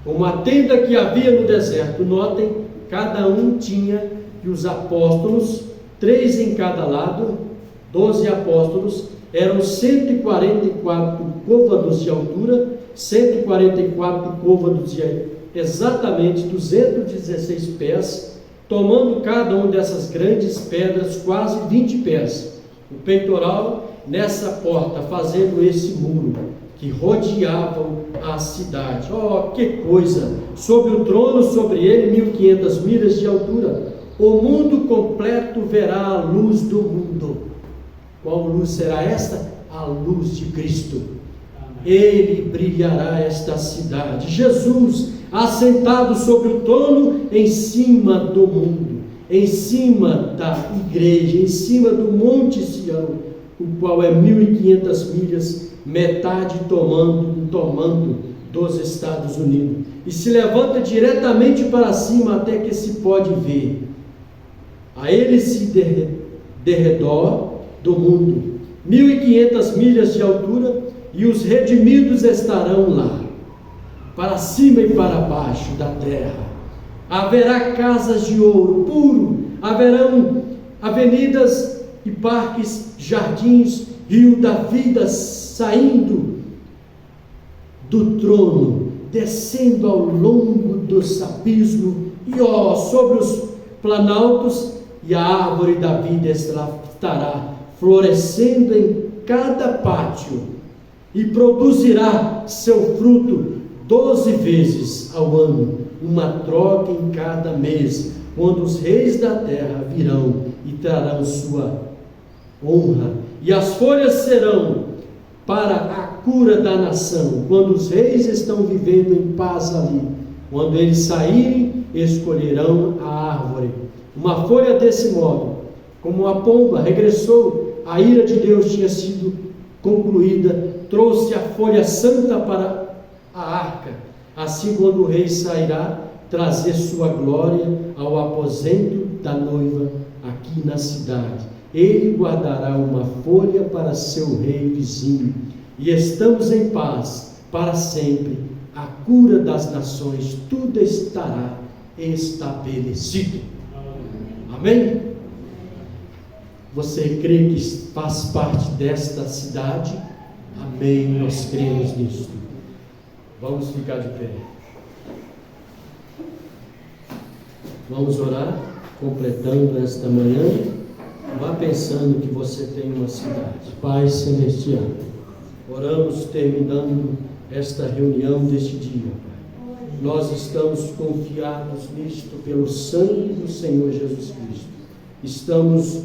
como a tenda que havia no deserto. Notem, cada um tinha, e os apóstolos, 3 em cada lado, 12 apóstolos, eram 144 côvados de altura, 144 côvados de exatamente 216 pés, tomando cada um dessas grandes pedras quase 20 pés. O peitoral nessa porta, fazendo esse muro que rodeava a cidade. Que coisa! Sobre o trono, sobre ele, 1500 milhas de altura. O mundo completo verá a luz do mundo. Qual luz será esta? A luz de Cristo. Ele brilhará esta cidade. Jesus, assentado sobre o trono, em cima do mundo, em cima da igreja, em cima do Monte Sião, o qual é 1500 milhas, metade tomando dos Estados Unidos, e se levanta diretamente para cima até que se pode ver. A ele se derredor do mundo, 1500 milhas de altura, e os redimidos estarão lá, para cima e para baixo da terra. Haverá casas de ouro puro, haverão avenidas e parques, jardins, rio da vida saindo do trono, descendo ao longo dos abismos, e sobre os planaltos, e a árvore da vida estará florescendo em cada pátio, e produzirá seu fruto 12 vezes ao ano, uma troca em cada mês, quando os reis da terra virão e trarão sua honra, e as folhas serão para a cura da nação, quando os reis estão vivendo em paz ali. Quando eles saírem, escolherão a árvore. Uma folha desse modo, como a pomba regressou, a ira de Deus tinha sido concluída, trouxe a folha santa para a arca. Assim, quando o rei sairá, trazer sua glória ao aposento da noiva aqui na cidade, ele guardará uma folha para seu rei vizinho, e estamos em paz para sempre. A cura das nações, tudo estará estabelecido. Amém? Você crê que faz parte desta cidade? Amém, nós cremos nisso. Vamos ficar de pé. Vamos orar, completando esta manhã. Vá pensando que você tem uma cidade. Pai Celestial, oramos terminando esta reunião deste dia, Pai. Nós estamos confiados nisto pelo sangue do Senhor Jesus Cristo. Estamos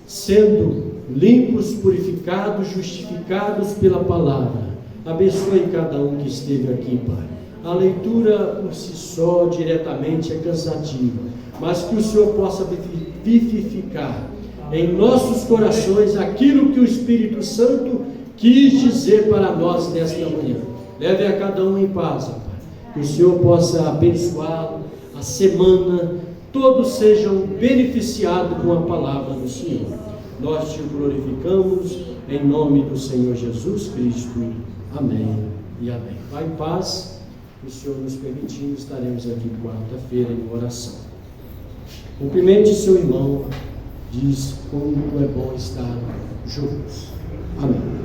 sendo limpos, purificados, justificados pela palavra. Abençoe cada um que esteve aqui, Pai. A leitura por si só, diretamente, é cansativa, mas que o Senhor possa vivificar em nossos corações aquilo que o Espírito Santo quis dizer para nós nesta manhã. Leve a cada um em paz, Pai. Que o Senhor possa abençoá-lo, a semana, todos sejam beneficiados com a palavra do Senhor. Nós te glorificamos em nome do Senhor Jesus Cristo. Amém e amém. Vai em paz. O Senhor nos permitindo, estaremos aqui quarta-feira em oração. Cumprimente seu irmão, diz como é bom estar juntos. Amém.